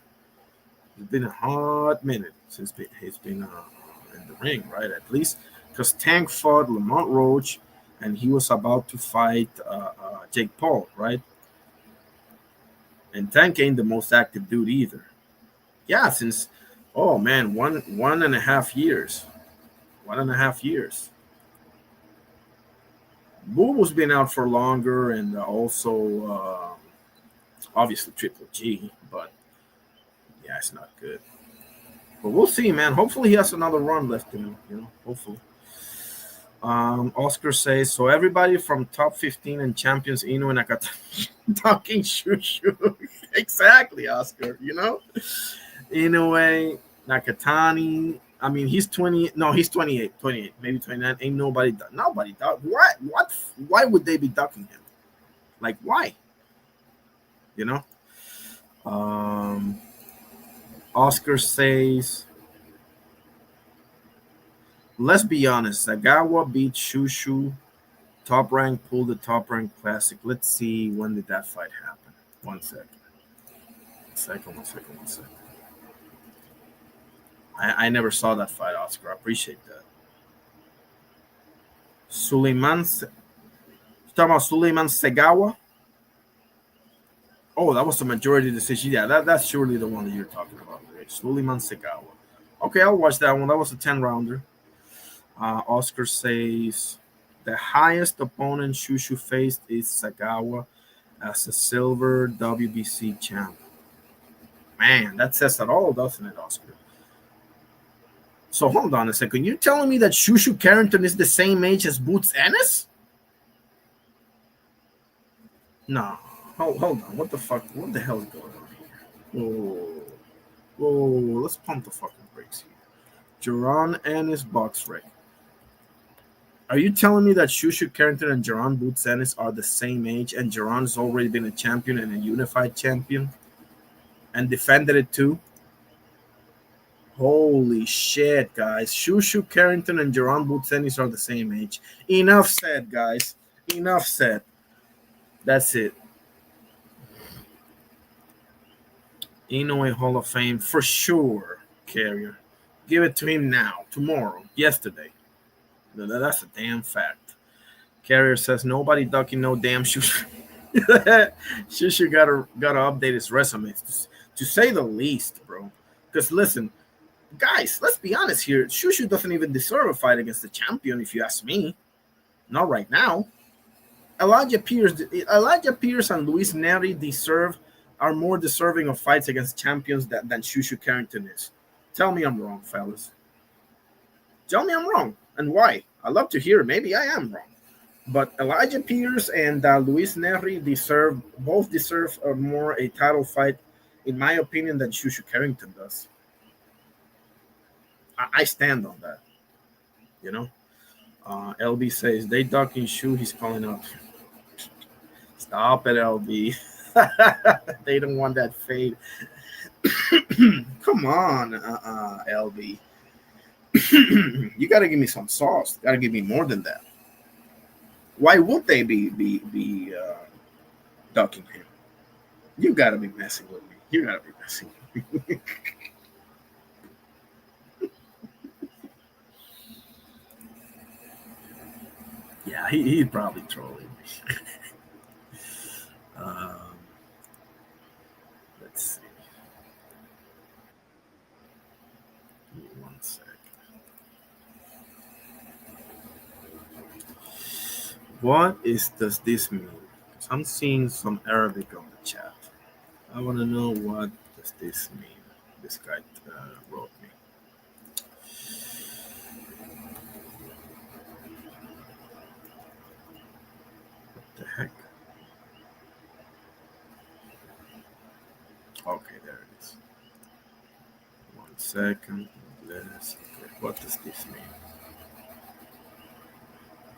It's been a hot minute since he's been in the ring, right? At least because Tank fought Lamont Roach and he was about to fight Jake Paul, right? And Tank ain't the most active dude either. Yeah, since, oh man, 1.5 years. 1.5 years. Boo was been out for longer, and also obviously Triple G, but yeah, it's not good. But we'll see, man. Hopefully he has another run left in him, you know, hopefully. Oscar says, so everybody from top 15 and champions Inoue and Nakatani talking shushu. Exactly, Oscar. You know, Inoue, Nakatani. I mean, he's 20. No, he's 28, maybe 29. Ain't nobody duck. What? Why would they be ducking him? Like, why? You know. Oscar says, let's be honest. Sagawa beat Shushu. Top rank pulled the top rank classic. Let's see, when did that fight happen? One second. I never saw that fight, Oscar. I appreciate that. Suleiman Segawa. Oh, that was the majority decision. Yeah, that's surely the one that you're talking about. Right? Suleiman Segawa. Okay, I'll watch that one. That was a 10-rounder. Oscar says the highest opponent Shushu faced is Sagawa as a silver WBC champ. Man, that says it all, doesn't it, Oscar? So hold on a second. You're telling me that Shakur Carrington is the same age as Boots Ennis? No. Hold on. What the fuck? What the hell is going on here? Whoa. Let's pump the fucking brakes here. Jaron Ennis box rec. Are you telling me that Shakur Carrington and Jaron Boots Ennis are the same age and Jaron's already been a champion and a unified champion and defended it too? Holy shit, guys. Shakur Carrington and Jaron Boots Ennis are the same age. Enough said, guys. Enough said. That's it. Inoue Hall of Fame for sure, Carrier. Give it to him now, tomorrow, yesterday. That's a damn fact. Carrier says nobody ducking no damn Shushu. Shushu gotta update his resume, to say the least, bro. Because listen, guys, let's be honest here. Shushu doesn't even deserve a fight against the champion, if you ask me. Not right now. Elijah Pierce and Luis Neri are more deserving of fights against champions than Shakur Carrington is. Tell me I'm wrong, fellas. Tell me I'm wrong. And why? I'd love to hear. Maybe I am wrong. But Elijah Pierce and Luis Neri both deserve more a title fight, in my opinion, than Shakur Carrington does. I stand on that. You know? LB says, they ducking Shu, he's calling out. Stop it, LB. They don't want that fade. Come on, LB. You got to give me some sauce. Got to give me more than that. Why would they be ducking him? You got to be messing with me. You got to be messing with me. Yeah, he's probably trolling me. Let's see. Give me 1 second. What does this mean? Because I'm seeing some Arabic on the chat. I want to know, what does this mean? This guy wrote me. What the heck? Okay, there it is. 1 second. What does this mean?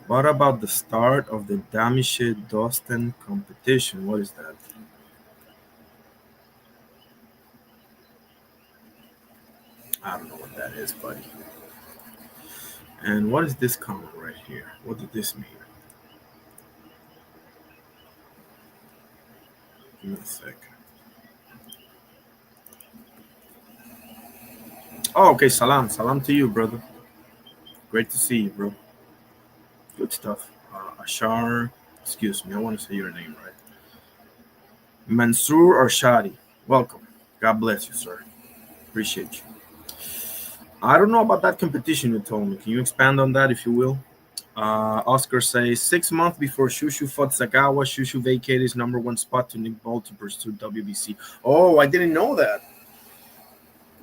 What about the start of the Damische Dosten competition? What is that? I don't know what that is, buddy. And what is this comment right here? What did this mean? Give me a second. Oh, okay. Salam. Salam to you, brother. Great to see you, bro. Good stuff. Ashar, excuse me, I want to say your name right. Mansoor Arshadi, welcome. God bless you, sir. Appreciate you. I don't know about that competition you told me. Can you expand on that, if you will? Oscar says 6 months before Shushu fought Sagawa, Shushu vacated his #1 spot to Nick Ball to pursue WBC. Oh, I didn't know that.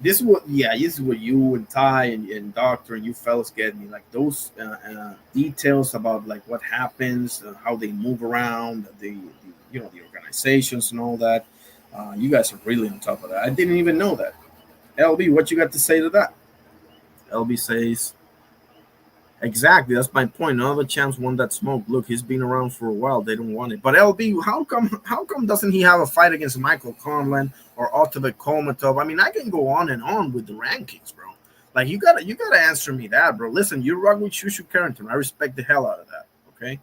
this is what you and Ty and Doctor and you fellas get me, like those details about like what happens, how they move around, the the organizations and all that. You guys are really on top of that. I didn't even know that. LB, what you got to say to that? LB says, exactly. That's my point. None of the champs want that smoke. Look, he's been around for a while. They don't want it. But LB, how come doesn't he have a fight against Michael Conlan or Otabek Komatov? I mean, I can go on and on with the rankings, bro. Like you gotta answer me that, bro. Listen, you rock with Shakur Carrington. I respect the hell out of that. Okay,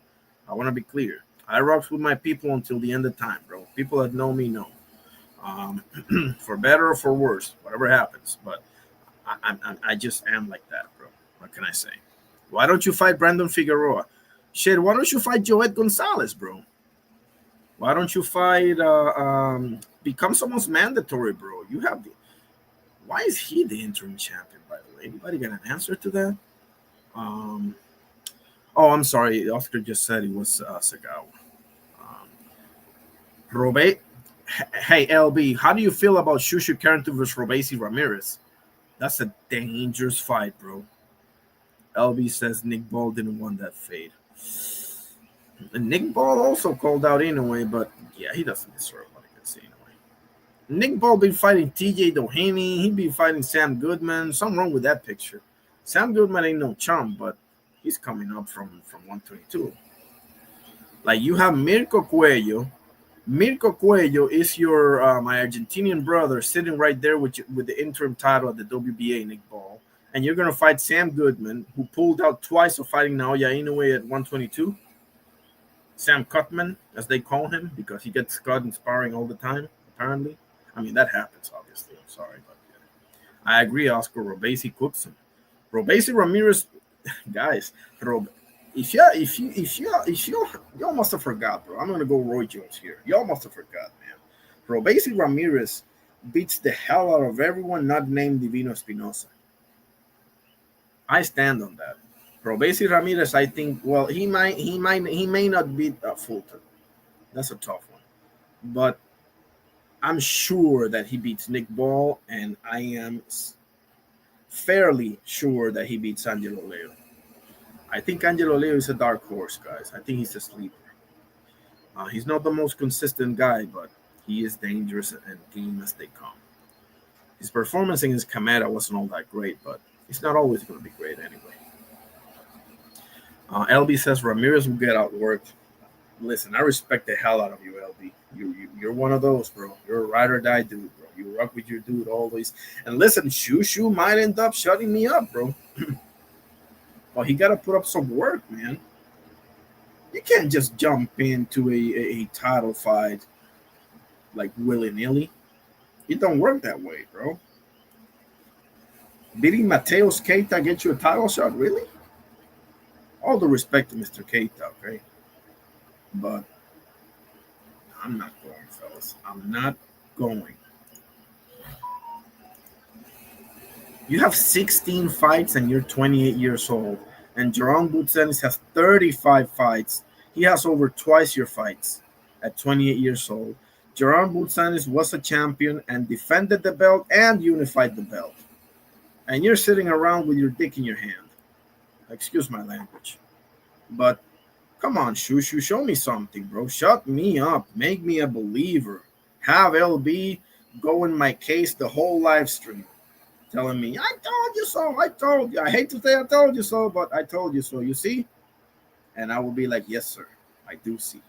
I want to be clear. I rock with my people until the end of time, bro. People that know me know, for better or for worse, whatever happens. But I just am like that, bro. What can I say? Why don't you fight Brandon Figueroa? Shit, why don't you fight Joet Gonzalez, bro? Why don't you fight become someone's mandatory, bro? You have the. Why is he the interim champion, by the way? Anybody got an answer to that? Oh, I'm sorry. Oscar just said he was Segawa. Robe. Hey, LB, how do you feel about Shakur Carrington versus Robeisy Ramirez? That's a dangerous fight, bro. LB says Nick Ball didn't want that fade. And Nick Ball also called out anyway, but yeah, he doesn't deserve what he gets anyway. Nick Ball been fighting TJ Doheny. He been fighting Sam Goodman. Something wrong with that picture. Sam Goodman ain't no chump, but he's coming up from 122. Like you have Mirko Cuello. Mirko Cuello is your my Argentinian brother sitting right there with the interim title at the WBA, Nick Ball. And you're going to fight Sam Goodman, who pulled out twice of fighting Naoya Inoue at 122. Sam Cutman, as they call him, because he gets caught in sparring all the time, apparently. I mean, that happens, obviously. I'm sorry. But yeah. I agree, Oscar. Robeisy cooks him. Robeisy Ramirez, guys, if y'all must have forgot, bro. I'm going to go Roy Jones here. Y'all must have forgot, man. Robeisy Ramirez beats the hell out of everyone not named Divino Espinosa. I stand on that. Robeisy Ramirez, I think, well, he may not beat Fulton. That's a tough one. But I'm sure that he beats Nick Ball, and I am fairly sure that he beats Angelo Leo. I think Angelo Leo is a dark horse, guys. I think he's a sleeper. He's not the most consistent guy, but he is dangerous and game as they come. His performance against Kamara wasn't all that great, but it's not always going to be great anyway. LB says Ramirez will get outworked. Listen, I respect the hell out of you, LB. You're one of those, bro. You're a ride or die dude, bro. You rock with your dude always. And listen, Shushu might end up shutting me up, bro. Well, he got to put up some work, man. You can't just jump into a title fight like willy-nilly. It don't work that way, bro. Beating Mateos Keita get you a title shot, really? All the respect to Mr. Keita, okay? But I'm not going, fellas. I'm not going. You have 16 fights and you're 28 years old. And Jerome Boutsenis has 35 fights. He has over twice your fights at 28 years old. Jerome Boutsenis was a champion and defended the belt and unified the belt. And you're sitting around with your dick in your hand. Excuse my language. But come on, Shushu, show me something, bro. Shut me up. Make me a believer. Have LB go in my case the whole live stream. Telling me, I told you so. I told you. I hate to say I told you so, but I told you so. You see? And I will be like, yes, sir. I do see.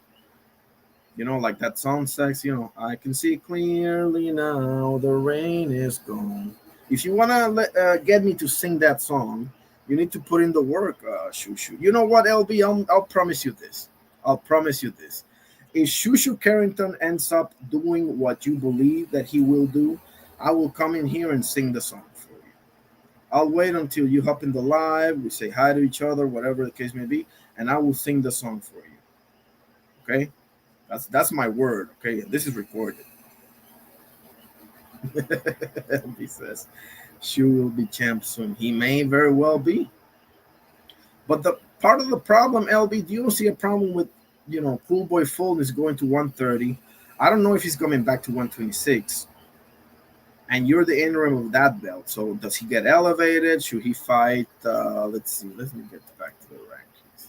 You know, like that song says, you know, I can see clearly now the rain is gone. If you want to get me to sing that song, you need to put in the work, Shushu. You know what, LB? I'll promise you this. I'll promise you this. If Shakur Carrington ends up doing what you believe that he will do, I will come in here and sing the song for you. I'll wait until you hop in the live, we say hi to each other, whatever the case may be, and I will sing the song for you. Okay? That's my word, okay? And this is recorded. He says, Shu will be champ soon. He may very well be. But the part of the problem, LB, do you see a problem with, you know, Cool Boy Fulton is going to 130. I don't know if he's coming back to 126. and you're the interim of that belt. So does he get elevated? Should he fight? Let's see. Let me get back to the rankings,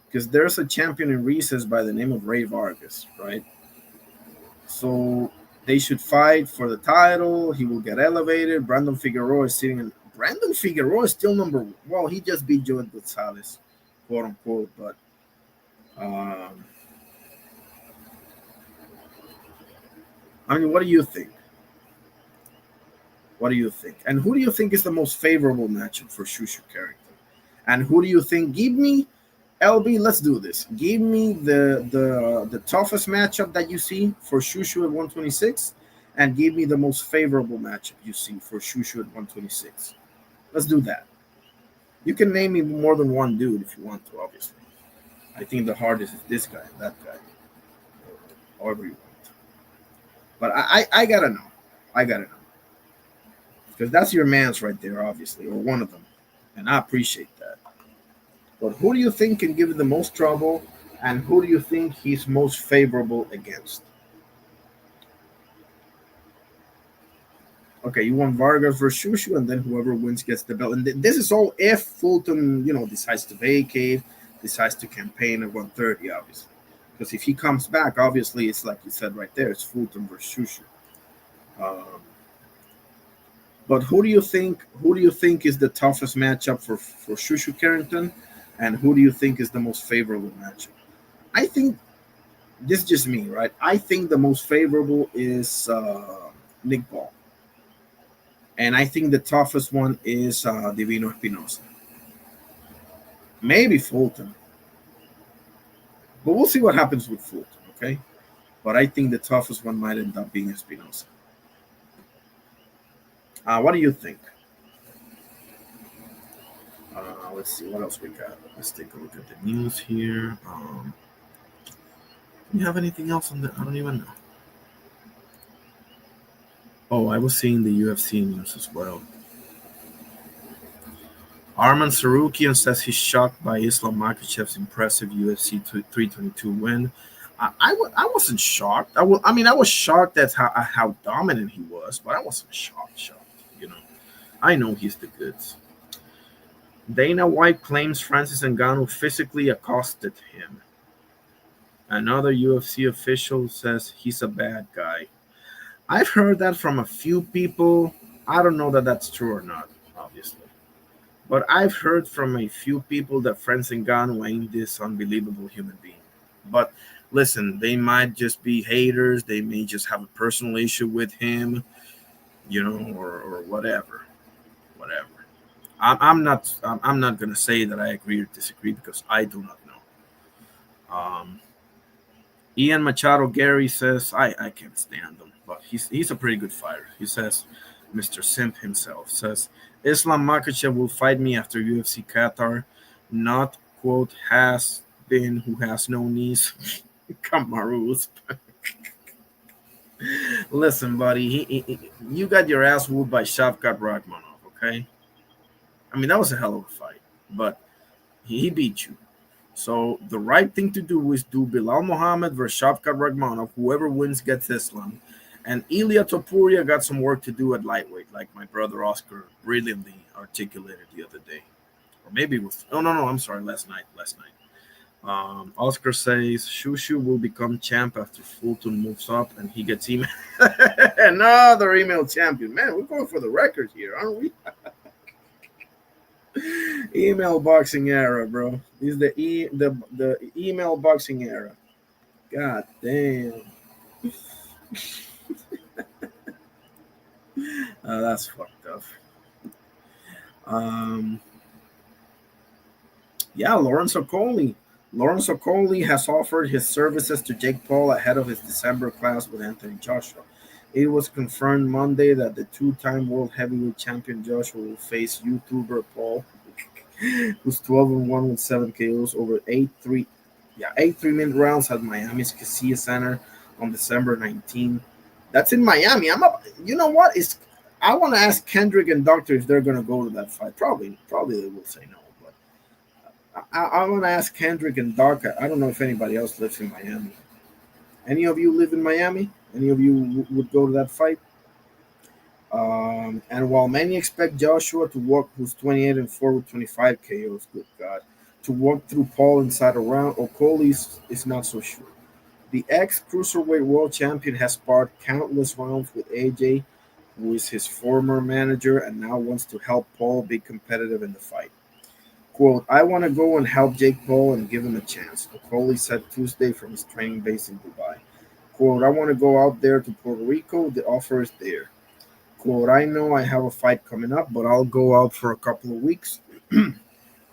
because there's a champion in recess by the name of Ray Vargas, right? So they should fight for the title. He will get elevated. Brandon Figueroa is sitting in. Brandon Figueroa is still number one. Well, he just beat Joe Gonzalez, quote unquote. But I mean, what do you think? What do you think? And who do you think is the most favorable matchup for Shakur Carrington? And who do you think? Give me, LB. Let's do this. Give me the toughest matchup that you see for Shakur at 126, and give me the most favorable matchup you see for Shakur at 126. Let's do that. You can name me more than one dude if you want to. Obviously, I think the hardest is this guy, that guy, however you want. But I gotta know. I gotta know. Because that's your man's right there, obviously, or one of them. And I appreciate that. But who do you think can give him the most trouble, and who do you think he's most favorable against? Okay, you want Vargas versus Shakur, and then whoever wins gets the belt. And this is all if Fulton, decides to vacate, decides to campaign at 130, obviously. Because if he comes back, obviously, it's like you said right there, it's Fulton versus Shakur. But who do you think is the toughest matchup for Shakur Carrington, and who do you think is the most favorable matchup? I think this is just me, right? I think the most favorable is Nick Ball, and I think the toughest one is Divino Espinosa. Maybe Fulton, but we'll see what happens with Fulton. Okay, but I think the toughest one might end up being Espinosa. What do you think? Let's see what else we got. Let's take a look at the news here. Do you have anything else on the? I don't even know. Oh, I was seeing the UFC news as well. Arman Sarukian says he's shocked by Islam Makhachev's impressive UFC 322 win. I wasn't shocked. I was shocked at how dominant he was, but I wasn't shocked. I know he's the goods. Dana White claims Francis Ngannou physically accosted him. Another UFC official says he's a bad guy. I've heard that from a few people. I don't know that that's true or not, obviously. But I've heard from a few people that Francis Ngannou ain't this unbelievable human being. But listen, they might just be haters. They may just have a personal issue with him, or whatever. Whatever. I'm not gonna say that I agree or disagree because I do not know. Ian Machado Gary says I can't stand him, but he's a pretty good fighter. He says, Mr. Simp himself says Islam Makhachev will fight me after UFC Qatar, not quote has been who has no knees. Kamaru. Listen, buddy, you got your ass whooped by Shavkat Rakhmonov. Okay, I mean that was a hell of a fight, but he beat you. So the right thing to do is do Bilal Muhammad versus Shavkat Rakhmonov. Whoever wins gets Islam, and Ilya Topuria got some work to do at lightweight, like my brother Oscar brilliantly articulated the other day, or maybe it was I'm sorry, last night. Oscar says Shushu will become champ after Fulton moves up and he gets email. Another email champion. Man, we're going for the record here, aren't we? Email boxing era, bro. This is the email boxing era. God damn. That's fucked up. Lawrence Okolie. Lawrence Okolie has offered his services to Jake Paul ahead of his December clash with Anthony Joshua. It was confirmed Monday that the two-time world heavyweight champion Joshua will face YouTuber Paul, who's 12-1 with 7 KOs over 8 3-minute rounds at Miami's Casilla Center on December 19. That's in Miami. You know what? I want to ask Kendrick and Doctor if they're going to go to that fight. Probably they will say no. I want to ask Kendrick and Doc. I don't know if anybody else lives in Miami. Any of you live in Miami? Any of you would go to that fight? And while many expect Joshua to walk, who's 28-4 with 25 KOs, good God, to walk through Paul inside a round, Okoli is not so sure. The ex-cruiserweight world champion has sparred countless rounds with AJ, who is his former manager and now wants to help Paul be competitive in the fight. Quote, I want to go and help Jake Paul and give him a chance, Okoli said Tuesday from his training base in Dubai. Quote, I want to go out there to Puerto Rico. The offer is there. Quote, I know I have a fight coming up, but I'll go out for a couple of weeks.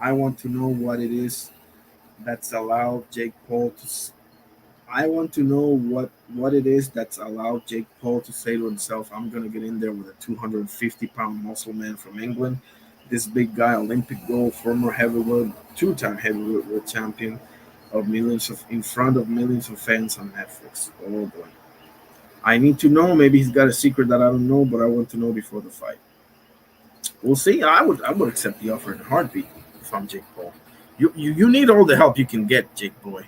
I want to know what it is that's allowed Jake Paul to. I want to know what it is that's allowed Jake Paul to say to himself, I'm going to get in there with a 250-pound muscle man from England. This big guy, Olympic gold, former heavyweight, two-time heavyweight world champion of in front of millions of fans on Netflix. Oh boy. I need to know. Maybe he's got a secret that I don't know, but I want to know before the fight. We'll see. I would accept the offer in a heartbeat if I'm Jake Paul. You need all the help you can get, Jake boy.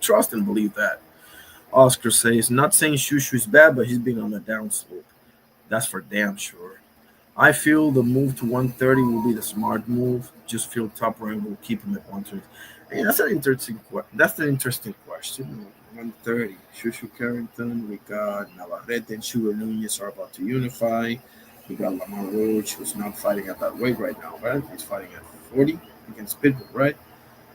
Trust and believe that. Oscar says, not saying Shushu is bad, but he's been on a downslope. That's for damn sure. I feel the move to 130 will be the smart move. Just feel Top Rank will keep him at 120. Hey, that's an interesting question. 130. Shakur Carrington, we got Navarrete and Sugar Nunez are about to unify. We got Lamar Roach, who's not fighting at that weight right now, right? He's fighting at 40 against Pitbull, right?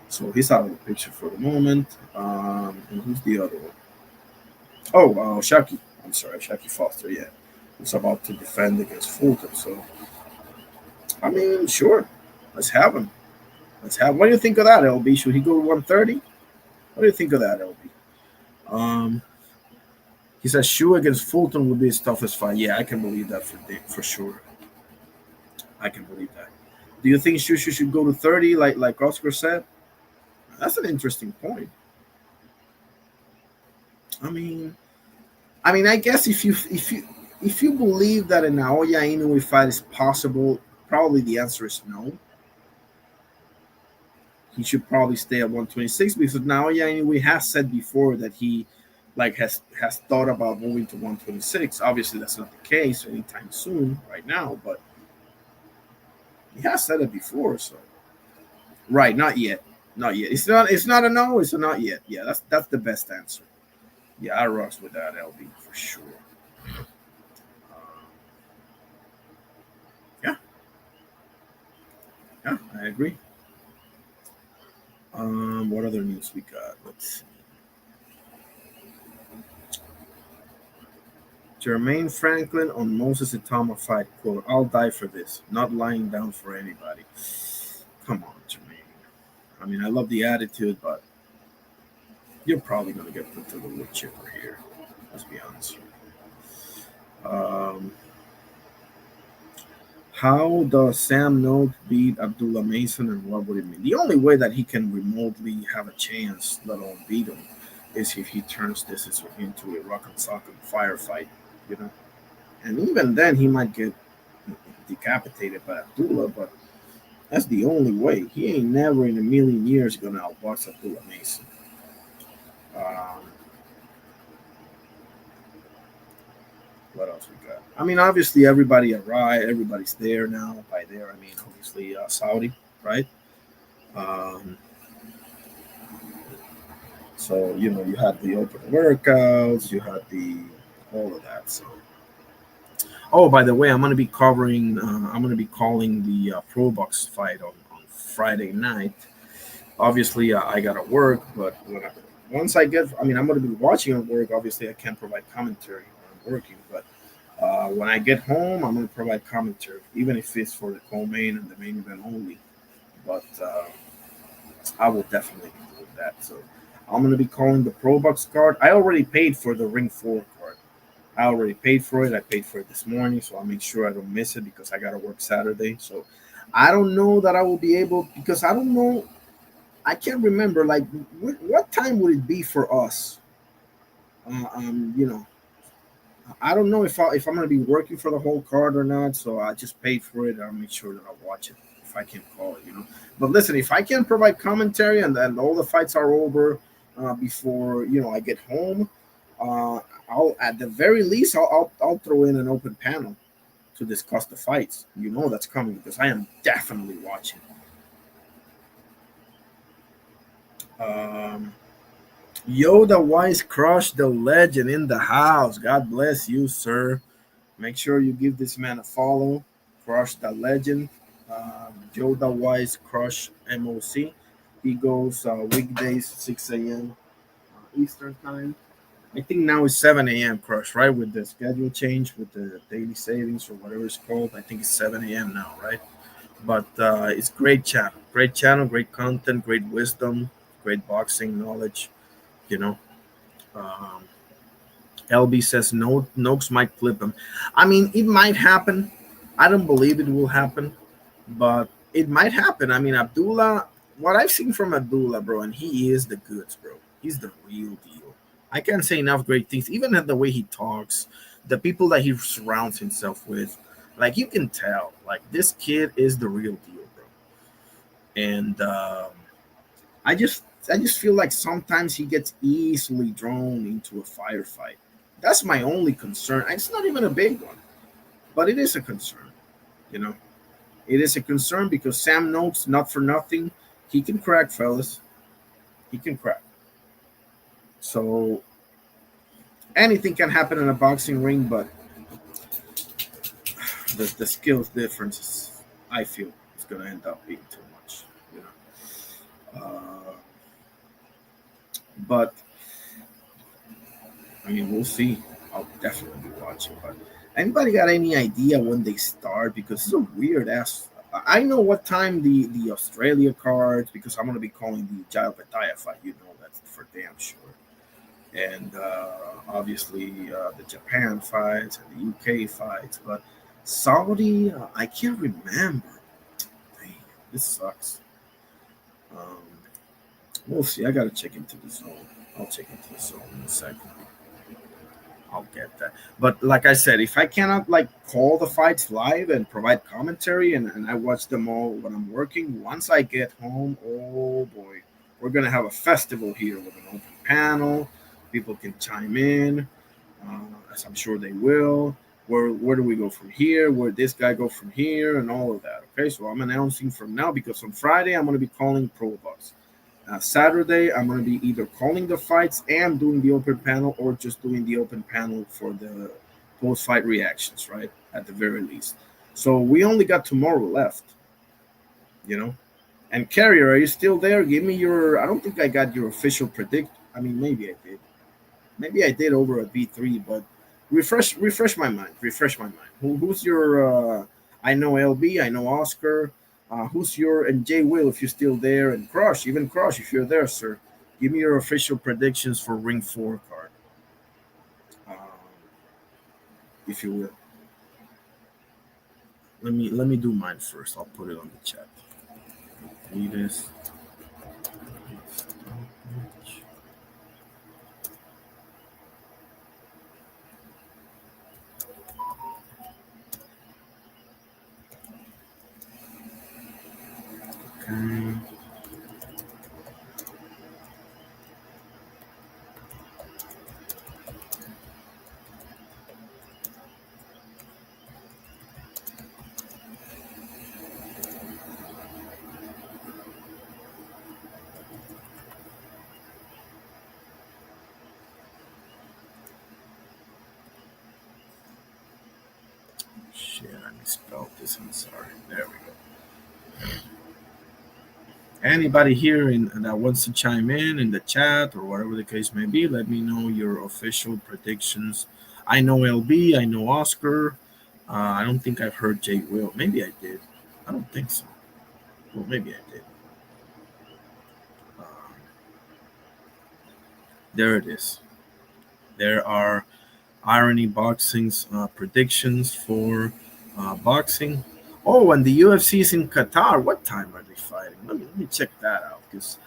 So he's out of the picture for the moment. And who's the other one? Oh, Shaki. I'm sorry, Shaki Foster, yeah. Who's about to defend against Fulton. So, I mean, sure. Let's have him. What do you think of that, LB? Should he go to 130? What do you think of that, LB? He says Shu against Fulton would be his toughest fight. Yeah, I can believe that for sure. I can believe that. Do you think Shu should go to 30 like Oscar said? That's an interesting point. I mean, I guess if you believe that an Naoya Inoue fight is possible, probably the answer is no. He should probably stay at 126 because Naoya Inoue has said before that he has thought about moving to 126. Obviously, that's not the case anytime soon right now, but he has said it before. So, right, not yet. Not yet. It's not a no. It's a not yet. Yeah, that's the best answer. Yeah, I rocks with that, LB, for sure. Yeah, I agree. What other news we got? Let's see. Jermaine Franklin on Moses Itama fight, quote, I'll die for this. Not lying down for anybody. Come on, Jermaine. I mean, I love the attitude, but you're probably going to get put to the wood chipper here. Let's be honest. How does Sam Note beat Abdullah Mason, and what would it mean? The only way that he can remotely have a chance, let alone beat him, is if he turns this into a rock and sock and firefight, you know. And even then, he might get decapitated by Abdullah, but that's the only way. He ain't never in a million years going to outbox Abdullah Mason. What else we got? I mean, obviously, everybody arrived. Everybody's there now. By there, I mean, obviously, Saudi, right? So, you know, you had the open workouts. You had all of that. So, oh, by the way, I'm going to be calling the Pro Box fight on Friday night. Obviously, I got to work, but once I'm going to be watching at work. Obviously, I can't provide commentary when I'm working, but when I get home, I'm going to provide commentary, even if it's for the co-main and the main event only. But I will definitely be doing that. So I'm going to be calling the Pro Box card. I already paid for the Ring 4 card. I already paid for it. I paid for it this morning, so I'll make sure I don't miss it because I got to work Saturday. So I don't know that I will be able, because I don't know. I can't remember, like, what time would it be for us? You know, I don't know if I'm going to be working for the whole card or not, so I just paid for it. I'll make sure that I'll watch it if I can call it, you know. But listen, if I can provide commentary and then all the fights are over before, you know, I get home, I'll at the very least I'll throw in an open panel to discuss the fights. You know that's coming because I am definitely watching. Yoda Wise Crush, the legend in the house. God bless you, sir. Make sure you give this man a follow. Crush the legend. Yoda Wise Crush MOC. He goes weekdays 6 a.m. Eastern time. I think now it's 7 a.m. Crush, right? With the schedule change, with the daily savings or whatever it's called. I think it's 7 a.m. now, right? But it's great channel. Great channel, great content, great wisdom, great boxing knowledge, you know. Um, LB says no, Noakes might flip him. I mean, it might happen. I don't believe it will happen, but it might happen. I mean, Abdullah, what I've seen from Abdullah, bro, and he is the goods, bro. He's the real deal. I can't say enough great things, even at the way he talks, the people that he surrounds himself with. Like, you can tell, like, this kid is the real deal, bro. And I just feel like sometimes he gets easily drawn into a firefight. That's my only concern. It's not even a big one, but it is a concern. You know, it is a concern because Sam Noakes, not for nothing, he can crack, fellas. He can crack. So anything can happen in a boxing ring, but the skills differences, I feel, is going to end up being too much. You know, but I mean, we'll see. I'll definitely be watching. But anybody got any idea when they start? Because it's a weird ass. I know what time the Australia cards, because I'm gonna be calling the Jail Petaya fight. You know that's for damn sure. And obviously the Japan fights and the UK fights, but Saudi, I can't remember. Damn, this sucks. Um, we'll see. I gotta check into the zone. I'll check into the zone in a second. I'll get that. But like I said, if I cannot like call the fights live and provide commentary and I watch them all when I'm working, once I get home, oh boy, we're gonna have a festival here with an open panel. People can chime in, as I'm sure they will. Where do we go from here? Where this guy go from here, and all of that. Okay, so I'm announcing from now because on Friday I'm gonna be calling Pro Box. Saturday, I'm going to be either calling the fights and doing the open panel or just doing the open panel for the post-fight reactions, right? At the very least. So we only got tomorrow left, you know? And Carrier, are you still there? Give me your, I don't think I got your official predict. I mean, maybe I did. Maybe I did over at B3, but refresh my mind. Refresh my mind. Who's your, I know LB, I know Oscar. Who's your, and Jay Will, if you're still there, and Crush, even Crush, if you're there, sir, give me your official predictions for Ring 4 card, if you will. Let me do mine first. I'll put it on the chat. Read this. Okay. Shit, I misspelled this. I'm sorry. There we go. Anybody here that wants to chime in the chat or whatever the case may be, let me know your official predictions. I know LB, I know Oscar. I don't think I've heard Jay Will. Maybe I did. I don't think so. Well, maybe I did. There it is. There are Irony Boxing's predictions for boxing. Oh, and the UFC is in Qatar. What time are they fighting? Let me check that out because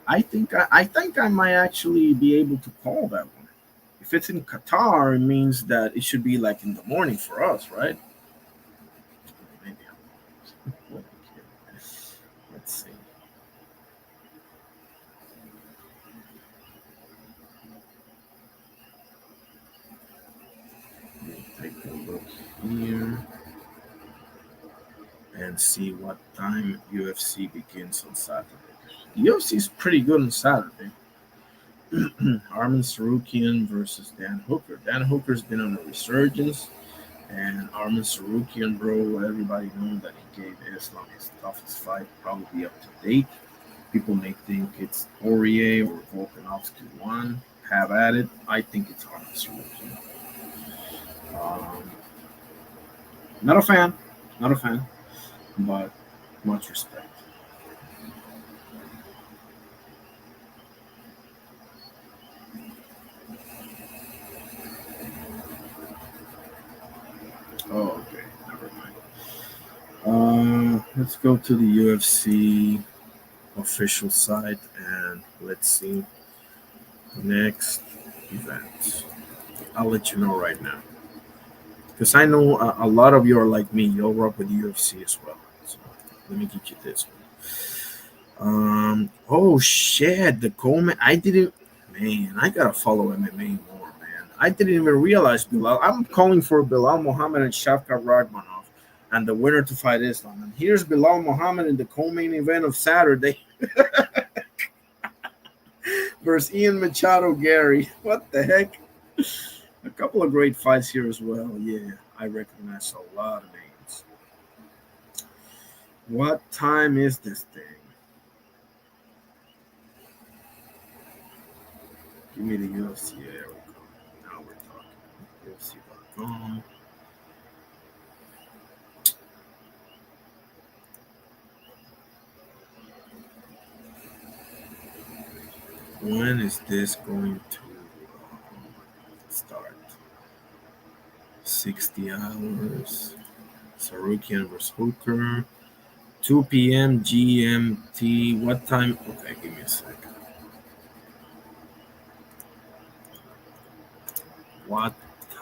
I think I might actually be able to call that one. If it's in Qatar, it means that it should be like in the morning for us, right? Maybe I'm wrong. Let's see. Let me take a look here. and see what time UFC begins on Saturday. The UFC is pretty good on Saturday. Arman Sarukian versus Dan Hooker. Dan Hooker's been on a resurgence, and Arman Sarukian, bro, everybody knows that he gave Islam his toughest fight, probably up to date. People may think it's Poirier or Volkanovski won. Have at it. I think it's Arman Sarukian. Not a fan, but much respect. Oh, okay, never mind. Let's go to the UFC official site and let's see the next event. I'll let you know right now. Because I know a lot of you are like me. You'll rock with UFC as well. So let me get you this one. Oh shit, the Coleman. I gotta follow MMA more, man. I didn't even realize Bilal. I'm calling for Bilal Muhammad and Shavkat Rakhmonov, and the winner to fight Islam. And here's Bilal Muhammad in the co-main event of Saturday versus Ian Machado Gary. What the heck? A couple of great fights here as well. Yeah, I recognize a lot of names. What time is this thing? Give me the UFC. There we go. Now we're talking. UFC.com. When is this going to start? 60 hours. Sarukian versus Hooker. 2 p.m. GMT. What time? Okay, give me a second. What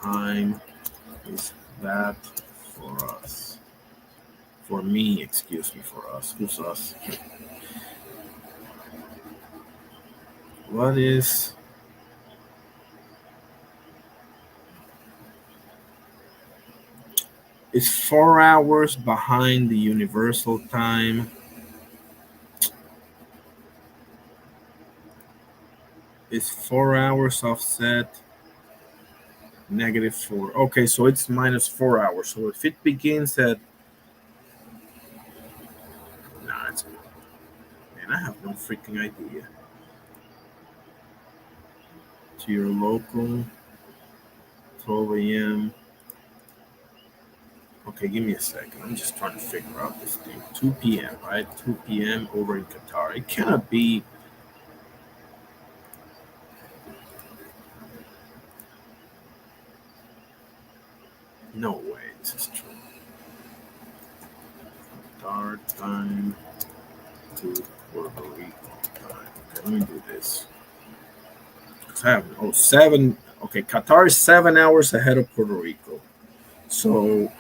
time is that for us? For me, excuse me, for us. Who's us? What is... It's 4 hours behind the universal time. It's 4 hours offset. -4. Okay, so it's -4 hours. So if it begins at... Nah, it's... Man, I have no freaking idea. To your local, 12 a.m. Okay, give me a second. I'm just trying to figure out this thing. 2 p.m., right? 2 p.m. over in Qatar. It cannot be... No way this is true. Qatar time to Puerto Rico time. Okay, let me do this. Seven. Okay, Qatar is 7 hours ahead of Puerto Rico. So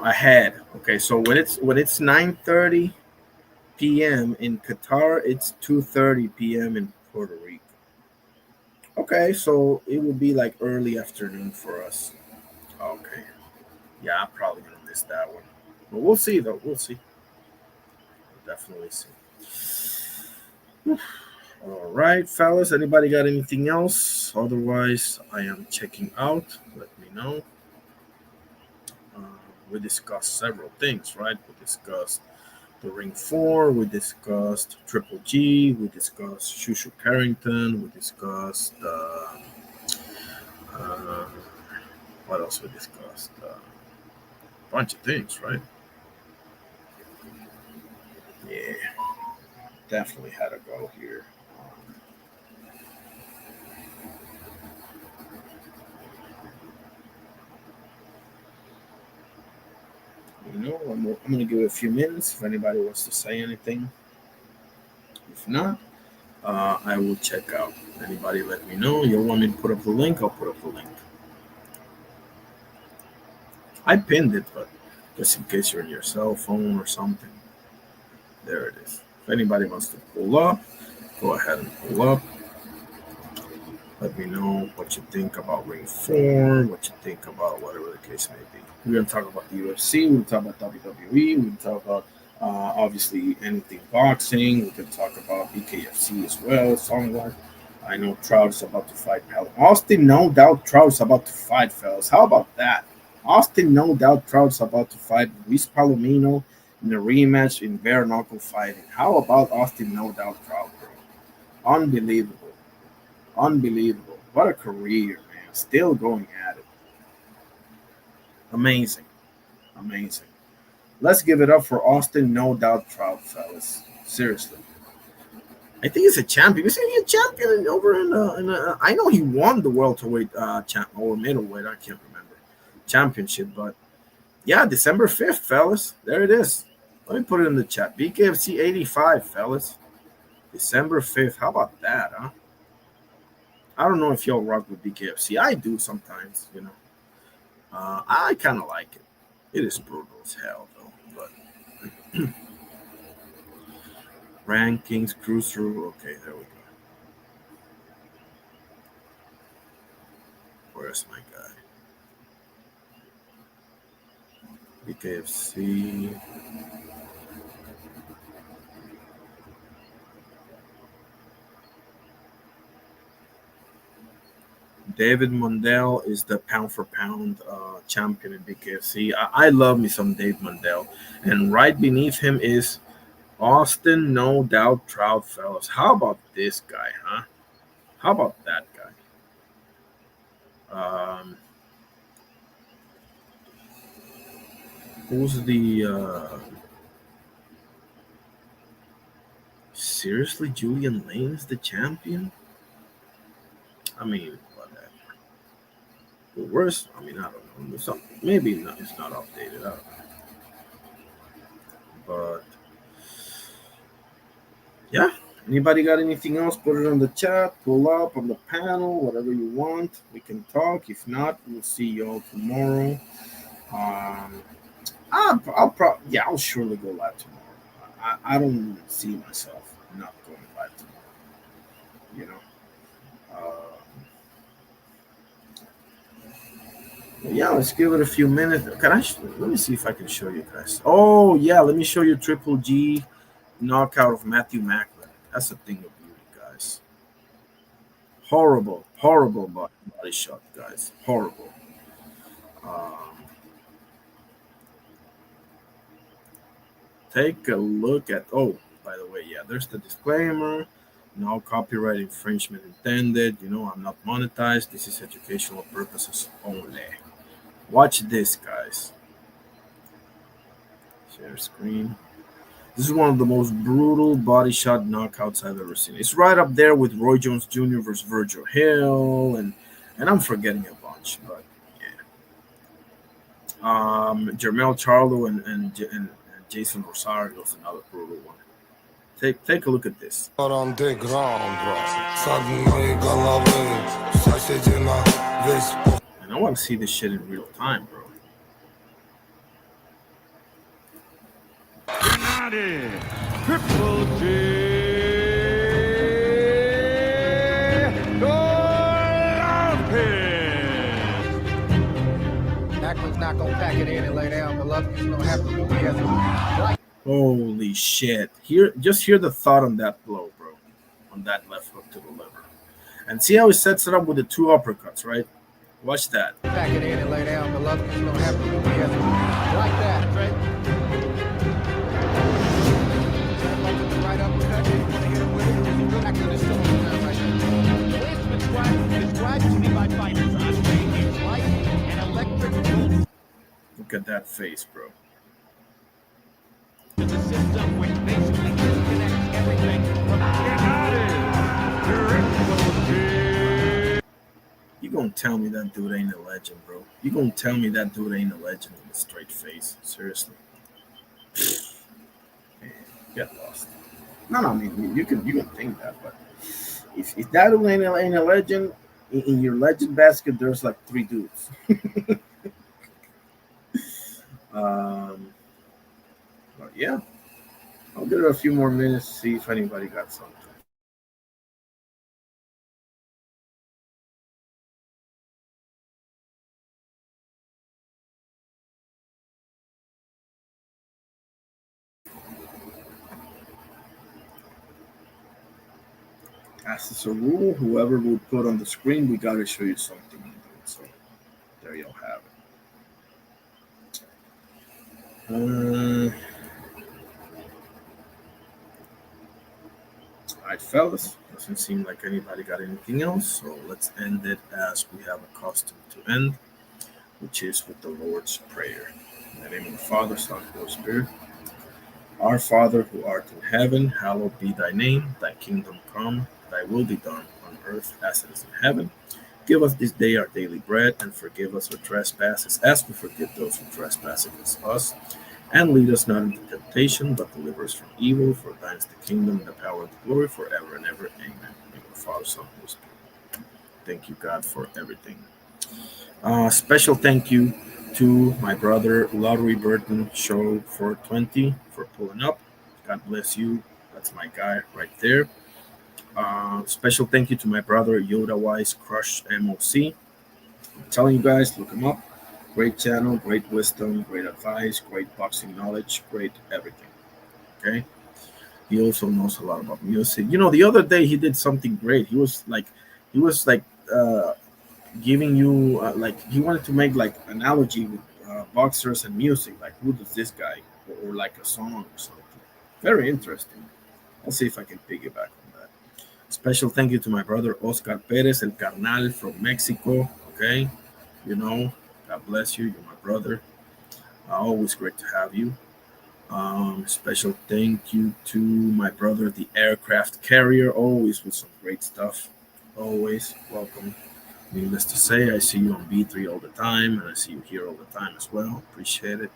ahead. Okay, so when it's 9:30 p.m. in Qatar, it's 2:30 p.m. in Puerto Rico. Okay, so it will be like early afternoon for us. Okay. Yeah, I'm probably gonna miss that one. But we'll see though. We'll see. We'll definitely see. All right, fellas. Anybody got anything else? Otherwise, I am checking out. Let me know. We discussed several things, right? We discussed the Ring 4. We discussed Triple G. We discussed Shakur Carrington. We discussed what else we discussed? A bunch of things, right? Yeah, definitely had to go here. I'm going to give it a few minutes if anybody wants to say anything. If not, I will check out. Anybody let me know. You want me to put up the link? I'll put up the link. I pinned it, but just in case you're on your cell phone or something. There it is. If anybody wants to pull up, go ahead and pull up. Let me know what you think about Ring 4, what you think about whatever the case may be. We're going to talk about the UFC, we're going to talk about WWE, we're going to talk about obviously anything boxing. We can talk about BKFC as well, somewhat. I know Trout is about to fight Austin. No doubt Trout is about to fight, fellas. How about that? Austin, no doubt Trout is about to fight Luis Palomino in a rematch in bare knuckle fighting. How about Austin, no doubt Trout, bro? Unbelievable. Unbelievable. What a career, man. Still going at it. Amazing. Amazing. Let's give it up for Austin, no doubt Trout, fellas. Seriously. I think he's a champion. Is he a champion over in I know he won the welterweight or middleweight, I can't remember, championship, but yeah, December 5th, fellas. There it is. Let me put it in the chat. BKFC 85, fellas. December 5th. How about that, huh? I don't know if y'all rock with BKFC. I do sometimes, you know. I kind of like it. It is brutal as hell, though. But rankings, cruise through. Okay, there we go. Where's my guy? BKFC. David Mundell is the pound for pound champion in BKFC. I love me some Dave Mundell. And right beneath him is Austin, no doubt Trout, fellas. How about this guy, huh? How about that guy? Who's the seriously, Julian Lane is the champion? I mean, whatever. But worse, I mean, I don't know. Maybe not, it's not updated. I don't know. But yeah, anybody got anything else? Put it on the chat, pull up on the panel, whatever you want. We can talk. If not, we'll see y'all tomorrow. I'll surely go live tomorrow. I don't see myself not going live tomorrow. You know. Yeah, let's give it a few minutes. Let me see if I can show you guys. Oh yeah, let me show you Triple G knockout of Matthew Macklin. That's a thing of beauty, guys. Horrible body shot, guys. Horrible. Take a look at. Oh, by the way, yeah, there's the disclaimer. No copyright infringement intended. You know, I'm not monetized. This is educational purposes only. Watch this, guys. Share screen. This is one of the most brutal body shot knockouts I've ever seen. It's right up there with Roy Jones Jr. versus Virgil Hill, and I'm forgetting a bunch, but yeah. Jermell Charlo and Jason Rosario is another brutal one. Take a look at this. And I want to see this shit in real time, bro. Triple G. Macklin's not gonna pack it in and lay down. Golovkin's gonna have to move together. Holy shit! Just hear the thought on that blow, bro. On that left hook to the liver, and see how he sets it up with the two uppercuts, right? Watch that. Pack it in and lay down. Golovkin's gonna have to move together like that, right? Look at that face, bro. You gonna tell me that dude ain't a legend, bro? You gonna tell me that dude ain't a legend with a straight face? Seriously. Man, get lost. No, I mean you can think that, but if that dude ain't a legend, in your legend basket, there's like 3 dudes. But yeah, I'll give it a few more minutes to see if anybody got something. as is a rule, whoever we put on the screen, we got to show you something. So there you'll have it. All right, fellas. Doesn't seem like anybody got anything else, so let's end it as we have accustomed to end, which is with the Lord's Prayer. In the name of the Father, Son, and Holy Spirit. Our Father, who art in heaven, hallowed be thy name. Thy kingdom come, thy will be done on earth as it is in heaven. Give us this day our daily bread, and forgive us our trespasses as we forgive those who trespass against us. And lead us not into temptation, but deliver us from evil. For thine is the kingdom, and the power, and the glory, forever and ever. Amen. In the name of the Father, Son, and Holy Spirit. Thank you, God, for everything. Special thank you to my brother Lottery Burton Show 420 for pulling up. God bless you. That's my guy right there. Special thank you to my brother Yoda Wise Crush MOC. I'm telling you guys, look him up. Great channel, great wisdom, great advice, great boxing knowledge, great everything. Okay. He also knows a lot about music. You know, the other day he did something great. He was like giving you like he wanted to make like analogy with boxers and music. Like who does this guy or like a song or something. Very interesting. I'll see if I can piggyback on that. Special thank you to my brother Oscar Perez, El Carnal from Mexico. Okay, you know. God bless you. You're my brother. Always great to have you. Special thank you to my brother, the aircraft carrier. Always with some great stuff. Always welcome. Needless to say, I see you on B3 all the time, and I see you here all the time as well. Appreciate it.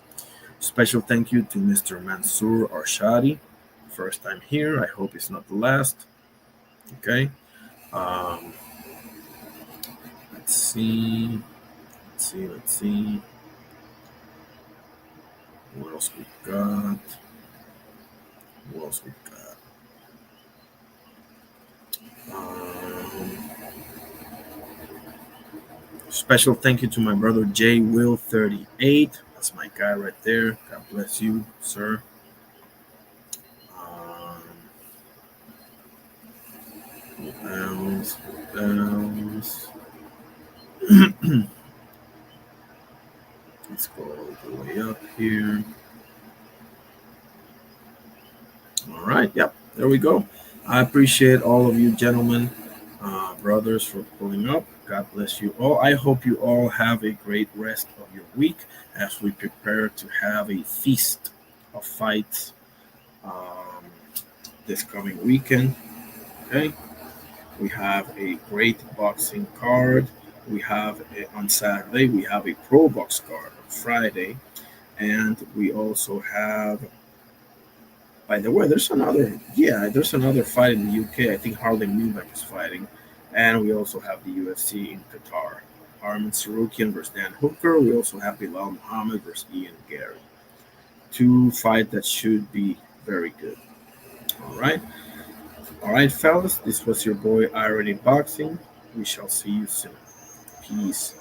Special thank you to Mr. Mansour Arshadi. First time here. I hope it's not the last. Okay. Let's see. Let's see. What else we got? Special thank you to my brother J Will 38. That's my guy right there. God bless you, sir. What else? Let's go all the way up here. All right. Yep. There we go. I appreciate all of you gentlemen, brothers, for pulling up. God bless you all. I hope you all have a great rest of your week as we prepare to have a feast of fights this coming weekend. Okay. We have a great boxing card. We have on Saturday, we have a pro box card on Friday. And we also have, by the way, there's another fight in the UK. I think Harley Newbank is fighting. And we also have the UFC in Qatar. Arman Sarukian versus Dan Hooker. We also have Bilal Muhammad versus Ian Gary. 2 fights that should be very good. All right. All right, fellas. This was your boy Irony Boxing. We shall see you soon. Peace.